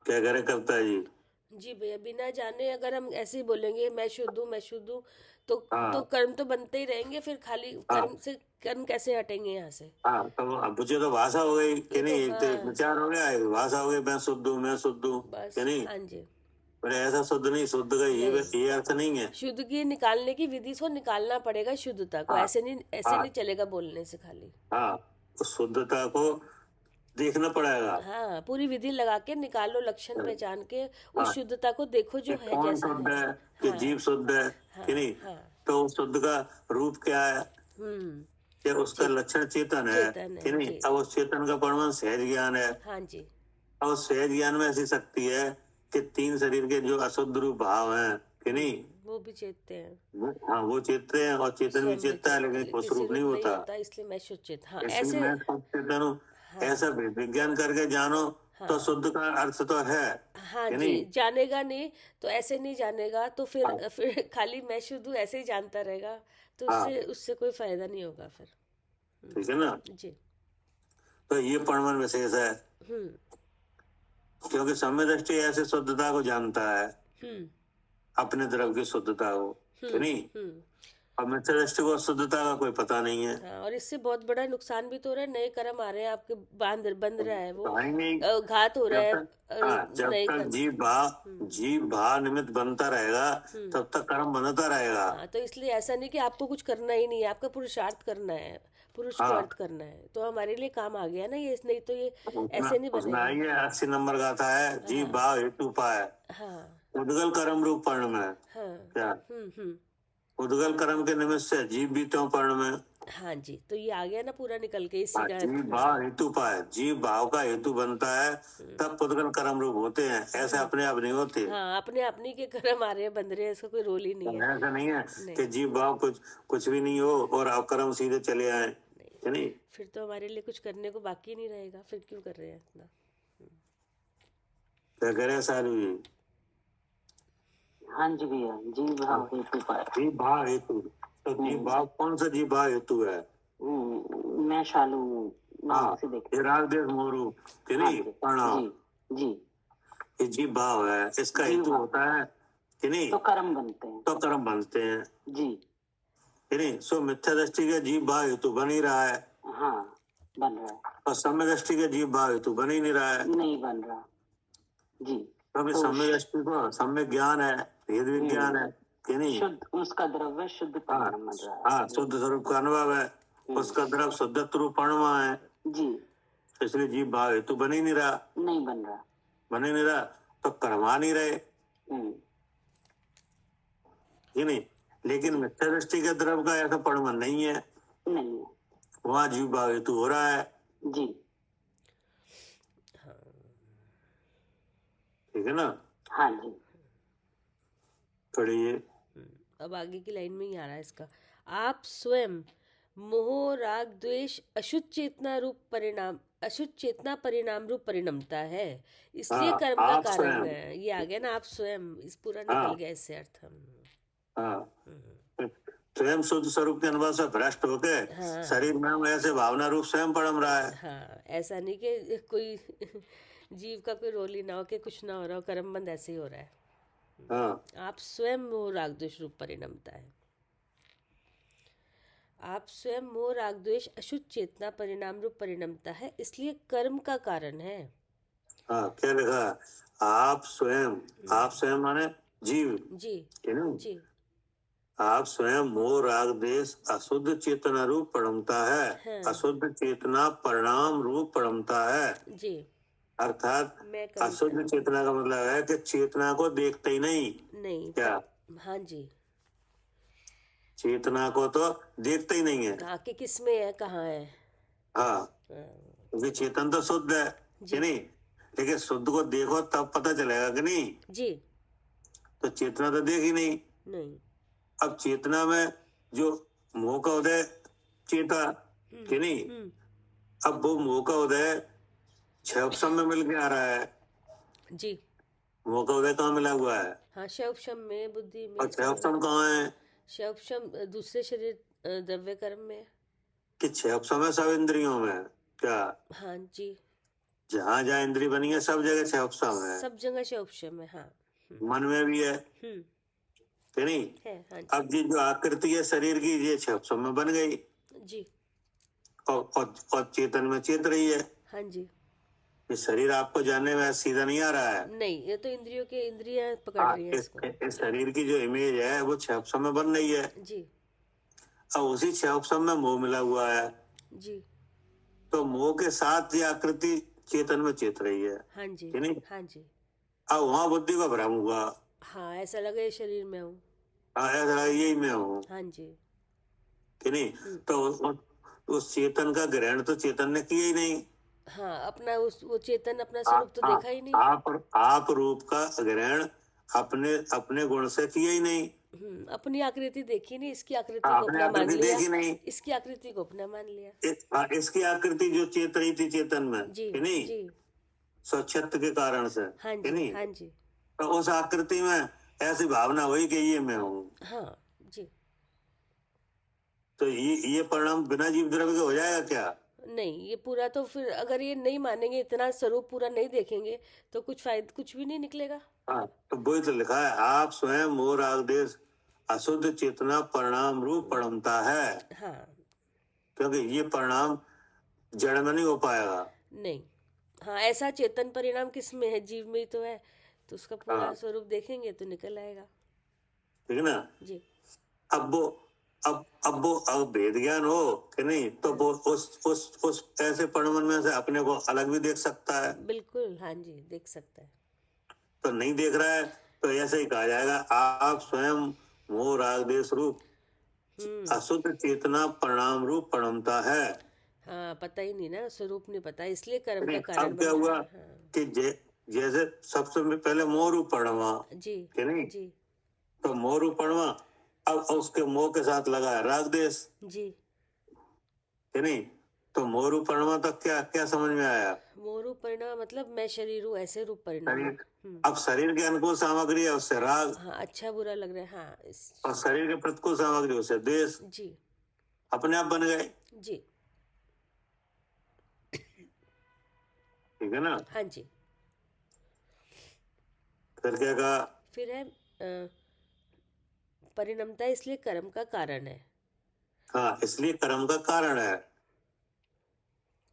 क्या करे कविता जी? जी भैया, बिना जाने अगर हम ऐसे ही बोलेंगे मैं शुद्ध हूँ तो हाँ। तो कर्म तो बनते ही रहेंगे, फिर खाली कर्म कैसे हटेंगे यहाँ से? हाँ, तो अब मुझे तो भाषा हो गई कि नहीं, एक तो हाँ। विचार हो गया, एक भाषा हो गई, मैं शुद्ध हूँ बस, कि नहीं? हाँ जी। पर ऐसा शुद्ध नहीं, शुद्ध का ये अर्थ नहीं है। शुद्ध की निकालने की विधि से निकालना पड़ेगा शुद्धता को। हाँ। ऐसे नहीं चलेगा बोलने से खाली। हाँ, उस शुद्धता को देखना पड़ेगा। हाँ, पूरी विधि लगा के निकालो, लक्षण पहचान के उस हाँ। शुद्धता को देखो जो है, कौन जैसा शुद्ध है। है कि हाँ। जीव शुद्ध है कि नहीं? हाँ। तो उस शुद्ध का रूप क्या है, कि उसका लक्षण चेतन है कि नहीं? जी। अब उस चेतन का परिमाण सहज ज्ञान है। हाँ जी। और उस सहज ज्ञान में ऐसी शक्ति है कि तीन शरीर के जो अशुद्ध रूप भाव हैं कि नहीं, वो भी चेतते हैं। हाँ, वो चेतते हैं, और चेतन भी चेतता है, लेकिन उस रूप नहीं होता। इसलिए मैं शुद्ध चेत। हाँ, इसलिए ऐसे। मैं शुद्ध चेतन हूँ, ऐसा विज्ञान करके जानो तो शुद्ध का अर्थ तो है हाँ कि जी। नहीं? जानेगा नहीं तो ऐसे नहीं जानेगा, तो फिर खाली मैं शुद्ध हूँ ऐसे ही जानता रहेगा, तो उससे कोई फायदा नहीं होगा फिर। ठीक है ना? जी। तो ये परमाणु विशेष है, क्योंकि सम्य दृष्टि ऐसे शुद्धता को जानता है, अपने द्रव्य की शुद्धता को कि नहीं, और मिथ्या दृष्टि को शुद्धता का कोई पता नहीं है। हाँ, और इससे बहुत बड़ा नुकसान भी तो हो रहा है, नए कर्म आ रहे हैं आपके, बंध रहा है वो, नहीं, घात हो रहा है। जब तक जीव भाव निमित्त बनता रहेगा तब तक कर्म बनता रहेगा। हाँ, तो इसलिए ऐसा नहीं कि आपको कुछ करना ही नहीं है, आपका पुरुषार्थ करना है, पुरुषार्थ करना है, तो हमारे लिए काम आ गया ना ये, नहीं तो ये ऐसे नहीं बनेगा। ये 80 नंबर का आता है, जीव भाव हेतु पाए। हाँ। उद्गल कर्म रूप पर्ण में। हाँ। क्या? उद्गल कर्म के निमित्त से जीव भी तो पर्ण में। हाँ जी, तो ये आ गया ना पूरा निकल के इसी का। जीव भाव हेतु पाए, जीव भाव का हेतु बनता है, तब उद्गल कर्म रूप होते हैं, ऐसे अपने आप नहीं होते। हाँ, अपने अपनी के कर्म आ रहे हैं, बंध रहे हैं, इसका कोई रोल ही नहीं है। ऐसा नहीं है कि जीव भाव कुछ भी नहीं हो और आप कर्म सीधे चले आए, नहीं? फिर तो हमारे लिए कुछ करने को बाकी नहीं रहेगा, फिर क्यों कर रहे हैं इतना? क्या करे सालू जी? हाँ जी भैया, जीव भाव हेतु पाए। जीव भाव हेतु, तो जीव भाव कौन सा जीव भाव हेतु है? मैं शालू हाँ, ये राग देश मोरू कि नहीं, प्रणाम जी, ये जीव भाव है, इसका हेतु होता है कि नहीं, तो कर्म बनते हैं। जी, कि नहीं? सो मिथ्या दृष्टि के जीव भाव हेतु बन ही रहा है। हाँ, बन रहा है। और सम्य दृष्टि के जीव भाव हेतु बन ही नहीं रहा है। नहीं बन रहा जी। क्योंकि सम्य दृष्टि को सम्य ज्ञान है, भेद विज्ञान है कि नहीं? शुद्ध, उसका द्रव्य शुद्ध हाँ परिणाम बन रहा है। हाँ, शुद्ध स्वरूप का अनुभव है, उसका द्रव शुद्धत्व रूप परमा है, जी, इसलिए जीव भाव हेतु बन ही नहीं रहा, नहीं बन रहा। बने नहीं रहा तो करमा नहीं रहे, कि नहीं? लेकिन मिथ्या दृष्टि के द्रव का ऐसा परिमाण नहीं है, नहीं है। वहां जीव भाव हेतु हो रहा है। जी, ठीक है ना? हाँ जी। पढ़िए। अब आगे की लाइन में ही आ रहा है इसका। आप स्वयं मोह राग द्वेष अशुद्ध चेतना रूप परिणाम, अशुद्ध चेतना परिणाम रूप परिणमता है, इसलिए हाँ, कर्म का आप कारण स्वयं। है। ये आ गया ना, आप स्वयं, इस पूरा हाँ। निकल गया इससे अर्थ। हाँ, स्वयं शुद्ध स्वरूप के अनुभव से भ्रष्ट होके हाँ। शरीर में ऐसे भावना रूप स्वयं पड़म रहा है। हाँ, ऐसा नहीं कि कोई जीव का कोई रोल ही ना हो, कि कुछ ना हो रहा हो, कर्म बंद ऐसे ही हो रहा है। हाँ, आप स्वयं मोह राग द्वेष रूप परिणमता है। आप स्वयं मोह राग द्वेष अशुद्ध चेतना परिणाम रूप परिणमता है, इसलिए कर्म का कारण है। हाँ, क्या लिखा? आप स्वयं माने जीव, जी है ना? जी आप स्वयं मोह राग देश अशुद्ध चेतना रूप पड़मता है, हाँ। अशुद्ध चेतना परिणाम रूप पड़मता है। जी, अर्थात मैं कविता अशुद्ध चेतना का मतलब है कि चेतना को देखते ही नहीं, नहीं। क्या? हाँ जी, चेतना को तो देखते ही नहीं है। कहा कि किस में है, कहाँ है। हाँ, क्योंकि चेतन तो शुद्ध है, जी। कि नहीं? लेकिन शुद्ध को देखो तब पता चलेगा कि नहीं? जी, तो चेतना तो देख ही नहीं। नहीं। अब चेतना में जो मोह का उदय चेता, कि नहीं? अब वो मोह का उदय क्षयोपशम में मिल के आ रहा है। जी, मोह का उदय कहाँ मिला हुआ है? हाँ, शवक्षम में, बुद्धि में। और क्षयोपशम कहाँ है? शवक्षम दूसरे शरीर द्रव्य कर्म में। कि क्षयोपशम है सब इंद्रियों में, क्या? हाँ जी, जहाँ जहाँ इंद्री बनी है सब जगह क्षयोपशम है, सब जगह शवक्षम है। हाँ। मन में भी है, हम्म, कि नहीं? है। हाँ जी, अब ये जो आकृति है शरीर की, ये क्षयोपशम में बन गई जी, और चेतन में चेत रही है। हाँ जी। ये शरीर आपको जानने में सीधा नहीं आ रहा है। नहीं, ये तो इंद्रियां पकड़ हाँ, रही है इसको। इस शरीर की जो इमेज है वो क्षयोपशम में बन रही है। जी अब उसी क्षयोपशम में मोह मिला हुआ है, जी, तो मोह के साथ ये आकृति चेतन में चेत रही है, हाँ जी, कि नहीं? हाँ जी। अब वहां बुद्धि का भ्रम हुआ, हाँ, ऐसा लगा ये शरीर में हूँ। ऐसा लगा यही मैं हूँ, हाँ जी, कि नहीं? तो उस चेतन का ग्रहण तो चेतन ने किया ही नहीं। हाँ, अपना वो चेतन अपना स्वरूप तो देखा ही नहीं। आप रूप का ग्रहण अपने गुण से किया ही नहीं, अपनी आकृति देखी नहीं, इसकी आकृति को अपने अपना मान आकृति लिया। देखी नहीं। इसकी आकृति को अपना मान लिया। इसकी आकृति जो चेत रही थी चेतन में, जी कि नहीं? जी, स्वच्छत्व के कारण से, हाँ कि जी, नहीं? हाँ जी, तो उस आकृति में ऐसी भावना हुई कि ये मैं हूँ। हाँ जी। तो ये परिणाम बिना जीव द्रव्य के हो जाएगा क्या? नहीं, ये पूरा तो फिर अगर ये नहीं मानेंगे, इतना स्वरूप पूरा नहीं देखेंगे, तो कुछ भी नहीं निकलेगा। हाँ, तो वही तो लिखा है, आप स्वयं मोह राग देश अशुद्ध चेतना परिणाम रूप परिणमता है। हाँ, क्योंकि ये परिणाम जड़ में नहीं हो पाएगा। नहीं। हाँ, ऐसा चेतन परिणाम किस में है? जीव में ही तो है, तो उसका पूरा हाँ। स्वरूप देखेंगे तो निकल आएगा। ठीक है ना? जी अब भेद ज्ञान हो कि नहीं, तो वो उस ऐसे परिणाम में से अपने को अलग भी देख सकता है। बिल्कुल, हाँ जी, देख सकता है। तो नहीं देख रहा है तो ऐसे ही कहा जाएगा, आप स्वयं मोह राग देश रूप अशुद्ध चेतना परिणाम रूप परिणमता है। हाँ, पता ही नहीं ना, स्वरूप नहीं पता, इसलिए कर्म का नहीं, कारण अब क्या बन हुआ रहा है। हाँ, कि जैसे सबसे पहले मोह रूप परिणमा, जी कि नहीं? जी तो मोह रूप परिणमा, अब उसके मोह के साथ लगा है राग देश, जी। कि नहीं? तो मोह रूप परिणमा तक क्या क्या समझ में आया? मोह रूप परिणाम मतलब मैं शरीर हूँ, ऐसे रूप परिणाम। शरीर, अब शरीर के अनुकूल सामग्री है उससे राग, हाँ, अच्छा बुरा लग रहा है। हाँ, और शरीर के प्रतिकूल सामग्री उससे देश, जी अपने आप बन गए। जी, ठीक है ना? हाँ जी। फिर क्या कहा? फिर है परिणमता इसलिए कर्म का कारण है। हाँ, इसलिए कर्म का कारण है।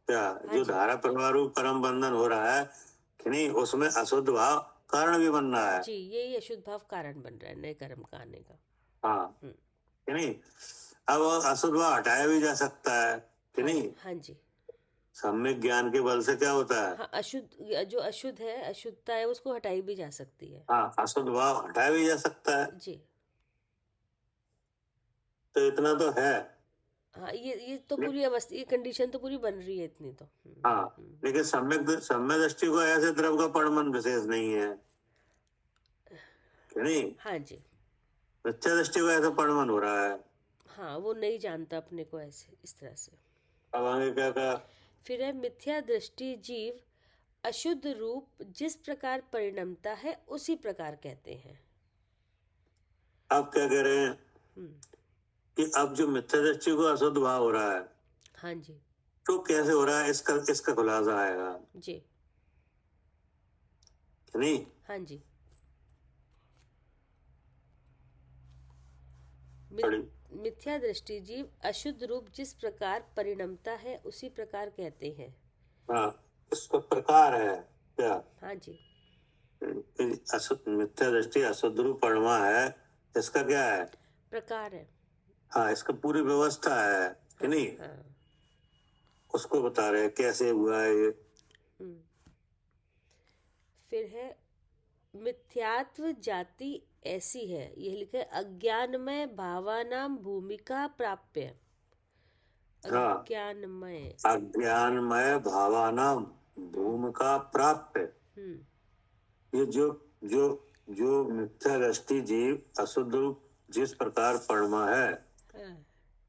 क्या जो जी। धारा प्रवाह रूप कर्म बंधन हो रहा है कि नहीं, उसमें अशुद्ध भाव कारण भी बन रहा है। जी, यही अशुद्ध भाव कारण बन रहा है नए कर्म का आने का। हाँ, हम्म, कि नहीं? अब अशुद्ध भाव हटाया भी जा सकता है कि हाँ नहीं? हाँ जी। सम्यक ज्ञान के बल से क्या होता है? हाँ, अशुद्ध जो अशुद्ध है, अशुद्धता है, उसको हटाई भी जा सकती है। हाँ, अशुद्ध भाव हटाया भी जा सकता है। जी तो इतना तो है। हाँ, ये तो पूरी अवस्था, ये कंडीशन तो पूरी बन रही है इतनी तो। हाँ, लेकिन सम्यक दृष्टि को ऐसे द्रव का परमन विशेष नहीं है कि नहीं? हाँ जी। मिथ्या दृष्टि को ऐसा परमन हो रहा है। हाँ, वो नहीं जानता अपने को ऐसे इस तरह से। अब आगे क्या कहा? फिर है मिथ्या दृष्टि जीव अशुद्ध रूप जिस प्रकार परिणमता है उसी प्रकार कहते हैं। अब क्या कह रहे हैं कि अब जो मिथ्या दृष्टि को अशुद्ध भाव हो रहा है, हाँ जी तो कैसे हो रहा है, इसका खुलासा आएगा जी। कि नहीं? हाँ जी। पढ़ी। मिथ्या दृष्टि जीव अशुद्ध रूप जिस प्रकार परिणमता है उसी प्रकार कहते हैं। हाँ, इसका प्रकार है क्या? हाँ जी। मिथ्या दृष्टि अशुद्ध रूप परमा है, इसका क्या है? प्रकार है। हाँ, इसका पूरी व्यवस्था है कि नहीं? हाँ। उसको बता रहे हैं कैसे हुआ है ये। फिर है मिथ्यात्व जाति ऐसी है, यह लिखा है अज्ञानमय भावानाम भूमिका प्राप्य। हाँ, अज्ञानमय भावानाम भूमिका प्राप्य। ये जो जो जो मिथ्या दृष्टि जीव अशुद्ध रूप जिस प्रकार परमा है,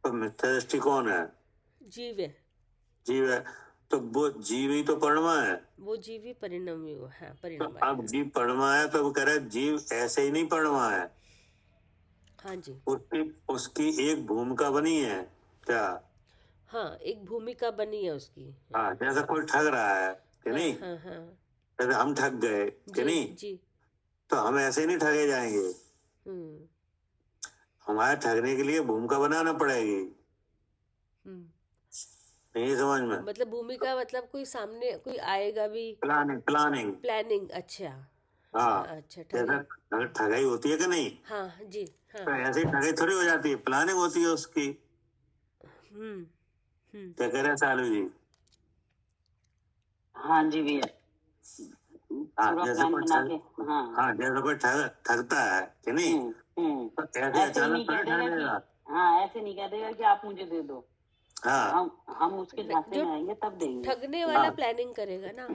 तो मिथ्या दृष्टि कौन है? जीव है। जीव है, तो वो जीव ही तो परमा है। वो जीव ही परिणमी हुआ है, तो परिणम अब जीव परमा है, तो वो कह रहा है जीव ऐसे ही नहीं परमा है। हाँ जी। उसकी एक भूमिका बनी है क्या? हाँ, एक भूमिका बनी है उसकी। हाँ, जैसे कोई ठग रहा है कि नहीं? हाँ हाँ जैसे हम ठग गए कि जी नहीं, जी। तो हम ऐसे नहीं ठगे जाएंगे। हमारे ठगने के लिए भूमिका बनाना पड़ेगी। नहीं समझ में? मतलब भूमिका मतलब कोई सामने कोई आएगा भी। प्लानिंग। अच्छा। हाँ, अच्छा, जैसे ठगाई होती है कि नहीं, हाँ जी। हाँ। तो ऐसे ही ठगाई थोड़ी हो जाती है, प्लानिंग होती है उसकी। क्या कह रहे हैं सालू जी? हाँ जी भैया। हाँ, पूरा जैसे प्लान कोई बना के। हाँ हाँ, जैसे कोई ठगता है कि नहीं, तो ऐसे ऐसे अचानक नहीं कह थोड़ी ठग देगा देगा। कि हाँ, ऐसे नहीं कह देगा कि आप मुझे दे दो। हाँ, हम उसके रास्ते जो में आएंगे तब देंगे। ठगने वाला प्लानिंग करेगा ना।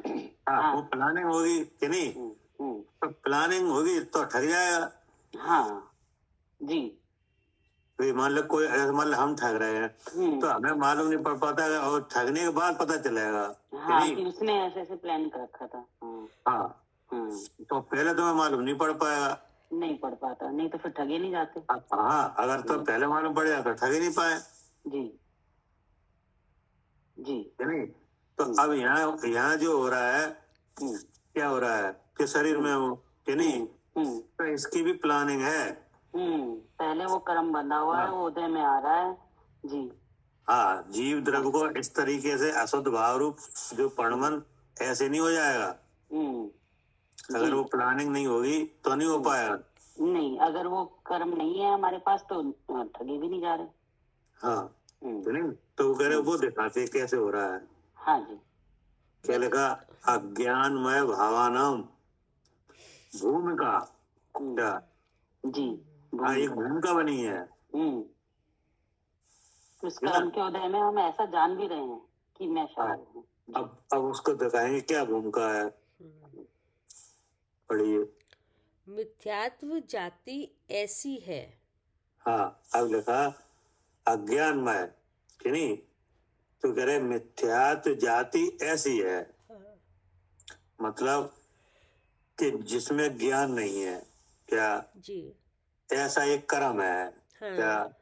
हाँ, वो प्लानिंग होगी कि नहीं, तो प्लानिंग होगी तो ठग जाएगा। हाँ जी। तो मान लो कोई, मान लो हम ठग रहे हैं, तो हमें मालूम नहीं पड़ पाता है, और ठगने के बाद पता चलेगा हाँ कि उसने ऐसे ऐसे प्लान कर रखा था। हाँ, तो पहले तुम्हें मालूम नहीं पड़ पाएगा। नहीं पड़ पाता, नहीं तो फिर ठगे नहीं जाते। हाँ, अगर तो पहले मालूम पड़ जाए तो ठग ही नहीं पाए जी जी। नहीं? तो अब यहाँ जो हो रहा है, क्या हो रहा है कि शरीर में हो कि नहीं, तो इसकी भी प्लानिंग है। पहले वो कर्म बंधा हुआ है, वो उदय में आ रहा है जी। हाँ, जीव द्रव्य को इस तरीके से अशुद्ध भाव रूप जो परमन ऐसे नहीं हो जाएगा। अगर वो प्लानिंग नहीं होगी तो नहीं हो पाएगा। नहीं, अगर वो कर्म नहीं है हमारे पास तो ठगे भी नहीं जा रहे। हाँ, तो नहीं, तो वो कह रहे वो दिखाते कैसे हो रहा है। हाँ जी। क्या लिखा? अज्ञानमय भावानाम भूमिका। क्या? जी। हाँ, एक भूमिका बनी है। इस कर्म के उदय में हम ऐसा जान भी रहे हैं कि मैं शायद हूँ। अब उसको दिखाएंगे क्या भूमिका है। पढ़िए। मिथ्यात्व जाति ऐसी है। हाँ, अब लिखा अज्ञानमय कि नहीं, तो कह रहे मिथ्यात्व जाति ऐसी है, मतलब कि जिसमें ज्ञान नहीं है। क्या? जी। ऐसा एक कर्म है। हाँ, क्या?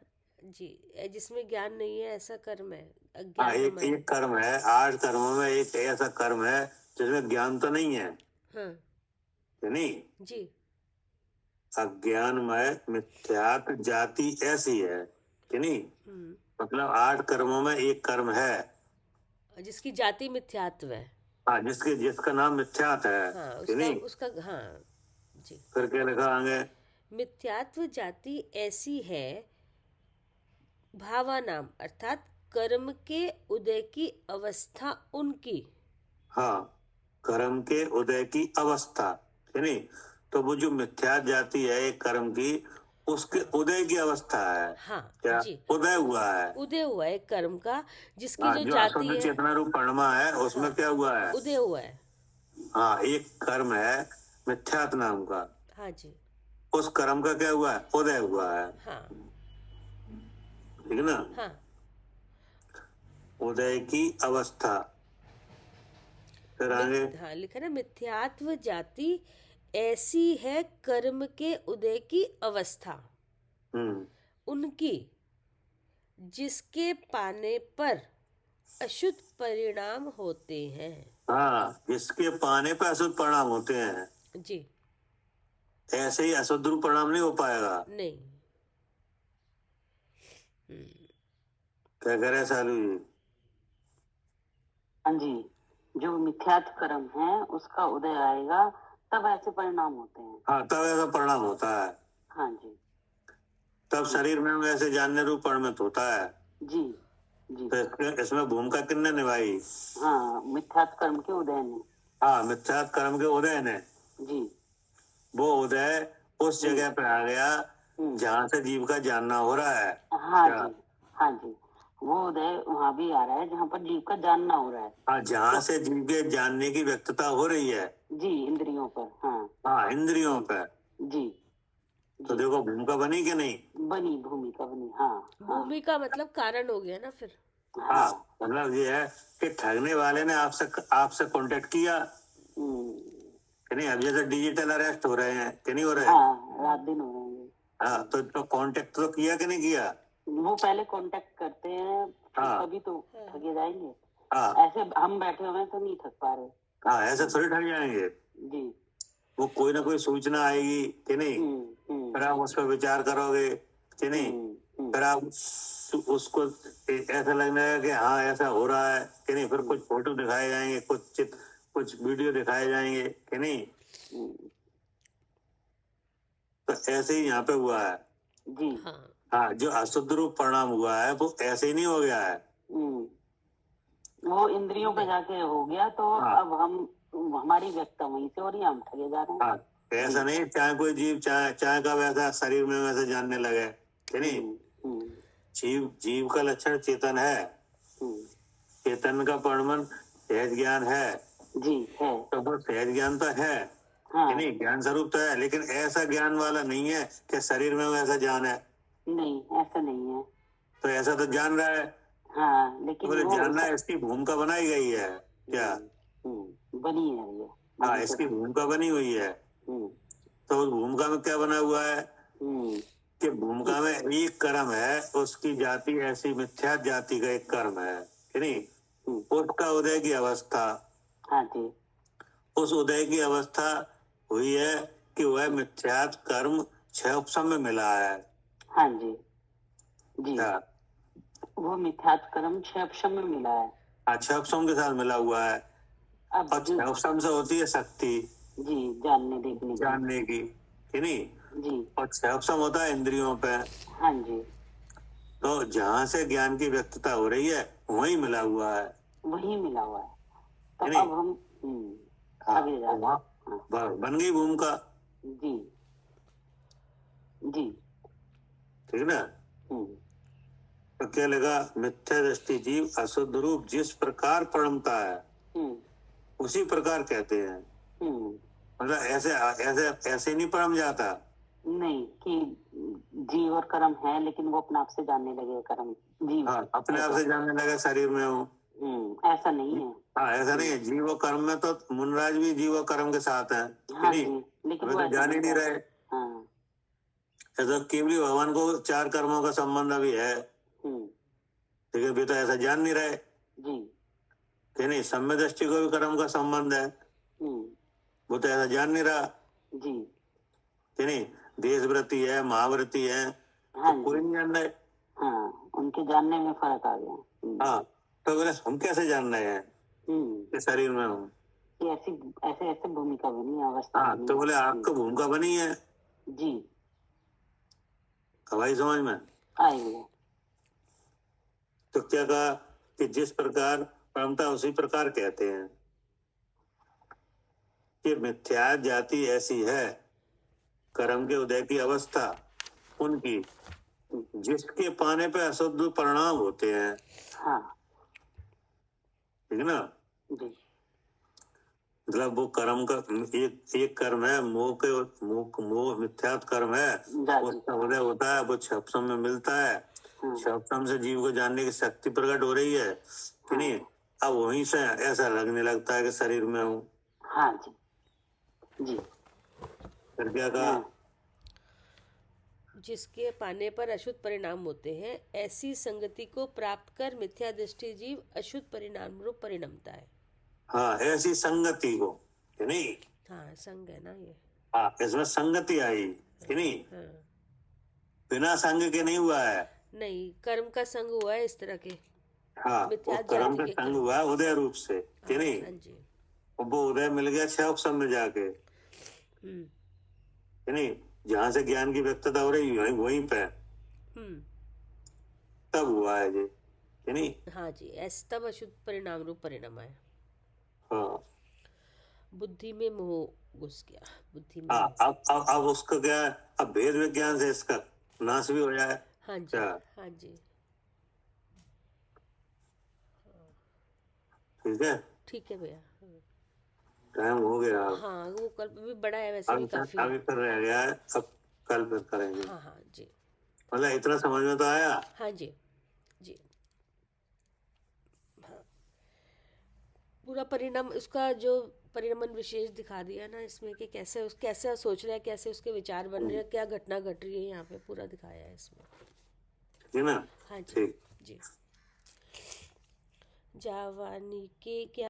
जी, जिसमें ज्ञान नहीं है ऐसा कर्म है। हाँ, एक कर्म है, 8 कर्मों में एक ऐसा कर्म है जिसमें ज्ञान तो नहीं है। हाँ कि नहीं? जी। अज्ञानमय मिथ्यात्व जाति ऐसी है कि नहीं, मतलब 8 कर्मों में एक कर्म है जिसकी जाति मिथ्यात्व है। हाँ, जिसका नाम मिथ्यात है। हाँ, कि नहीं? उसका हाँ जी। फिर क्या लिखा आगे? मिथ्यात्व जाति ऐसी है भावानाम अर्थात कर्म के उदय की अवस्था उनकी। हाँ, कर्म के उदय की अवस्था, है नहीं? तो वो जो मिथ्या जाति है एक कर्म की, उसके उदय की अवस्था है। हाँ क्या जी, उदय हुआ है? उदय हुआ है कर्म का, जिसकी हाँ, जो जो जाति अशुद्ध है चेतना रूप परमा है उसमें हाँ, क्या हुआ है? उदय हुआ है। हाँ, एक कर्म है मिथ्यात नाम का, हाँ जी, उस कर्म का क्या हुआ है? उदय हुआ है। हाँ ठीक है ना? हाँ। उदय की अवस्था। फिर आगे हाँ लिखा ना, मिथ्यात्व जाति ऐसी है कर्म के उदय की अवस्था उनकी, जिसके पाने पर अशुद्ध परिणाम होते हैं। हाँ, जिसके पाने पर अशुद्ध परिणाम होते हैं, जी, ऐसे ही अशुद्ध रूप परिणाम नहीं हो पाएगा। नहीं। क्या कह रहे हैं सालू जी? हाँ जी, जो मिथ्यात्व कर्म है उसका उदय आएगा तब ऐसे परिणाम होते हैं। हाँ, तब ऐसा परिणाम होता है। हाँ जी, तब शरीर में ऐसे जानने रूप परिणत होता है। जी जी। तो इसमें भूमिका किसने निभाई? हाँ, मिथ्यात्व कर्म के उदय ने। हाँ, मिथ्यात्व कर्म के उदय ने। जी। वो उदय उस जगह पे आ गया जहाँ से जीव का जानना हो रहा है। हाँ क्या? जी, हाँ जी, वो उदय वहाँ भी आ रहा है जहाँ पर जीव का जानना हो रहा है। हाँ, जहाँ से जीव के जानने की व्यक्तता हो रही है। जी, इंद्रियों पर। हाँ हाँ, इंद्रियों पे। जी, तो देखो भूमिका बनी कि नहीं? बनी, भूमिका बनी। हाँ हाँ भूमिका मतलब कारण हो गया ना फिर। हाँ, मतलब ये है कि ठगने वाले ने आपसे कांटेक्ट किया कि नहीं? अब जैसे डिजिटल अरेस्ट हो रहे हैं कि नहीं हो रहे? हाँ, रात दिन हो रहे हैं। हाँ, तो कांटेक्ट तो किया कि नहीं किया? वो पहले कांटेक्ट करते हैं, हाँ। तभी तो ठगे जाएंगे। हाँ ऐसे हम बैठे हुए हैं तो नहीं ठग पा रहे। हाँ, ऐसे थोड़ी ठग जाएंगे। जी। वो कोई ना कोई सूचना आएगी कि नहीं, फिर आप उस पर विचार करोगे कि नहीं, फिर आप उसको ऐसा लगने लगा कि हाँ ऐसा हो रहा है कि नहीं, फिर कुछ फोटो दिखाए जाएंगे, कुछ वीडियो दिखाए जाएंगे कि नहीं। तो ऐसे ही यहाँ पे हुआ है। जी। हाँ, जो अशुद्ध रूप परिणाम हुआ है वो ऐसे ही नहीं हो गया है। वो इंद्रियों पे जाके हो गया, तो हाँ। अब हमारी व्यक्ता वहीं से हो रही है, हम ठगे जा रहे हैं। हाँ, ऐसा नहीं चाहे कोई जीव चाहे का वैसा शरीर में वैसे जानने लगे कि नहीं। जीव का लक्षण चेतन है, चेतन का परिणाम सहज ज्ञान है। जी है। तो वो सहज ज्ञान तो है हाँ। कि नहीं, ज्ञान स्वरूप तो है, लेकिन ऐसा ज्ञान वाला नहीं है कि शरीर में वैसा ज्ञान है। नहीं, ऐसा नहीं है। तो ऐसा तो जान रहा है। हाँ, लेकिन तो वो जानना इसकी भूमिका बनाई गई है क्या? बनी है ये। हाँ, इसकी भूमिका बनी हुई है। तो उस भूमिका में क्या बना हुआ है कि भूमिका में एक कर्म है, उसकी जाति ऐसी मिथ्या जाति का एक कर्म है कि नहीं, उसका उदय की अवस्था। हाँ जी। उस उदय की अवस्था हुई है कि वह मिथ्यात कर्म 6 उपशम में मिला है। हाँ जी जी। क्या? वो मिथ्यात्व कर्म 6 उपशम में मिला है। हाँ, 6 उपशम के साथ मिला हुआ है। अब और 6 उपशम से होती है शक्ति, जी, जानने की कि नहीं। जी। और 6 उपशम होता है इंद्रियों पे। हाँ जी। तो जहाँ से ज्ञान की व्यक्तता हो रही है वही मिला हुआ है, वही मिला हुआ है। तो नहीं? अब हम आगे जा रहे हैं। बन गई भूमिका। जी जी। ठीक ना? तो क्या लगा? मिथ्या दृष्टि जीव अशुद्ध रूप जिस प्रकार पड़मता है उसी प्रकार कहते हैं। मतलब ऐसे ऐसे ऐसे नहीं पड़म जाता। नहीं कि जीव और कर्म है, लेकिन वो अपने आप से जानने लगे कर्म जीव। हाँ, अपने आप से जानने लगे शरीर में हो। ऐसा नहीं है। हाँ, ऐसा नहीं है। जीव और कर्म में तो मुनराज भी जीव और कर्म के साथ हैं कि हाँ नहीं? जी, लेकिन वे वो तो ऐसा जान ही नहीं है। रहे। हाँ। ऐसा केवली भगवान को 4 कर्मों का संबंध अभी है, लेकिन वे तो ऐसा जान नहीं रहे जी कि नहीं। सम्य दृष्टि को भी कर्म का संबंध है, वो तो ऐसा जान नहीं रहा जी। कि नहीं। देशवृत्ति है, महावृत्ति है, हाँ तो कोई नहीं जान रहे। हाँ, उनके जानने में फर्क आ गया। हाँ, तो बोले हम कैसे जान रहे हैं कि शरीर में हूँ? कि ऐसी ऐसे ऐसे भूमिका बनी, अवस्था हाँ, बनी तो है। बोले आपको भूमिका बनी है, जी हवाई समझ में। आई है। तो क्या कहा कि जिस प्रकार परमता उसी प्रकार कहते हैं कि मिथ्या जाति ऐसी है, कर्म के उदय की अवस्था उनकी, जिसके पाने पे अशुद्ध परिणाम होते हैं। हाँ ठीक है ना। जी मतलब वो कर्म का एक कर्म है, मोह मिथ्यात कर्म है, उसका उदय होता है, वो क्षपसम में मिलता है, क्षपसम से जीव को जानने की शक्ति प्रकट हो रही है कि नहीं। अब वहीं से ऐसा लगने लगता है कि शरीर में हूँ। हाँ जी जी। फिर क्या कहा, जिसके पाने पर अशुद्ध परिणाम होते हैं, ऐसी संगति को प्राप्त कर मिथ्या दृष्टि जीव अशुद्ध परिणाम रूप परिणमता है। हाँ, ऐसी संगति को, कि नहीं। हाँ, संग है ना ये। हाँ, इसमें संगति आई कि नहीं, हाँ, बिना संग के नहीं हुआ है। नहीं, कर्म का संग हुआ है इस तरह के। हाँ, मिथ्या वो कर्म जाति का के संग कर्म। हुआ है उदय रूप से, कि हाँ, नहीं। हाँ जी। और वो उदय मिल गया क्षपसम में जाके, हम्म कि नहीं, जहां से ज्ञान की व्यक्तता हो रही है वहीं पे हम्म तब हुआ है जी, कि नहीं। हाँ जी, ऐसे तब अशुद्ध परिणाम रूप परिणाम है। हाँ बुद्धि में मोह घुस गया, बुद्धि में हाँ, मोह। अब उसका क्या है, अब भेद विज्ञान से इसका नाश भी हो जाए। हाँ जी, क्या हाँ जी, ठीक है, ठीक है भैया। टाइम हो गया। अब हाँ, वो कल भी बड़ा है वैसे भी काफी। अभी फिर रह गया है, अब कल फिर करेंगे। हाँ हाँ जी, मतलब इतना समझ में तो आया। हाँ जी जी। हाँ, पूरा परिणाम उसका जो परिणमन विशेष दिखा दिया ना इसमें कि कैसे सोच रहा है, कैसे उसके विचार बन रहे हैं, क्या घटना घट रही है, यहाँ पे पूरा दिखाया है इसमें। ठीक है ना। हाँ जी ठीक। जी। जावानी के क्या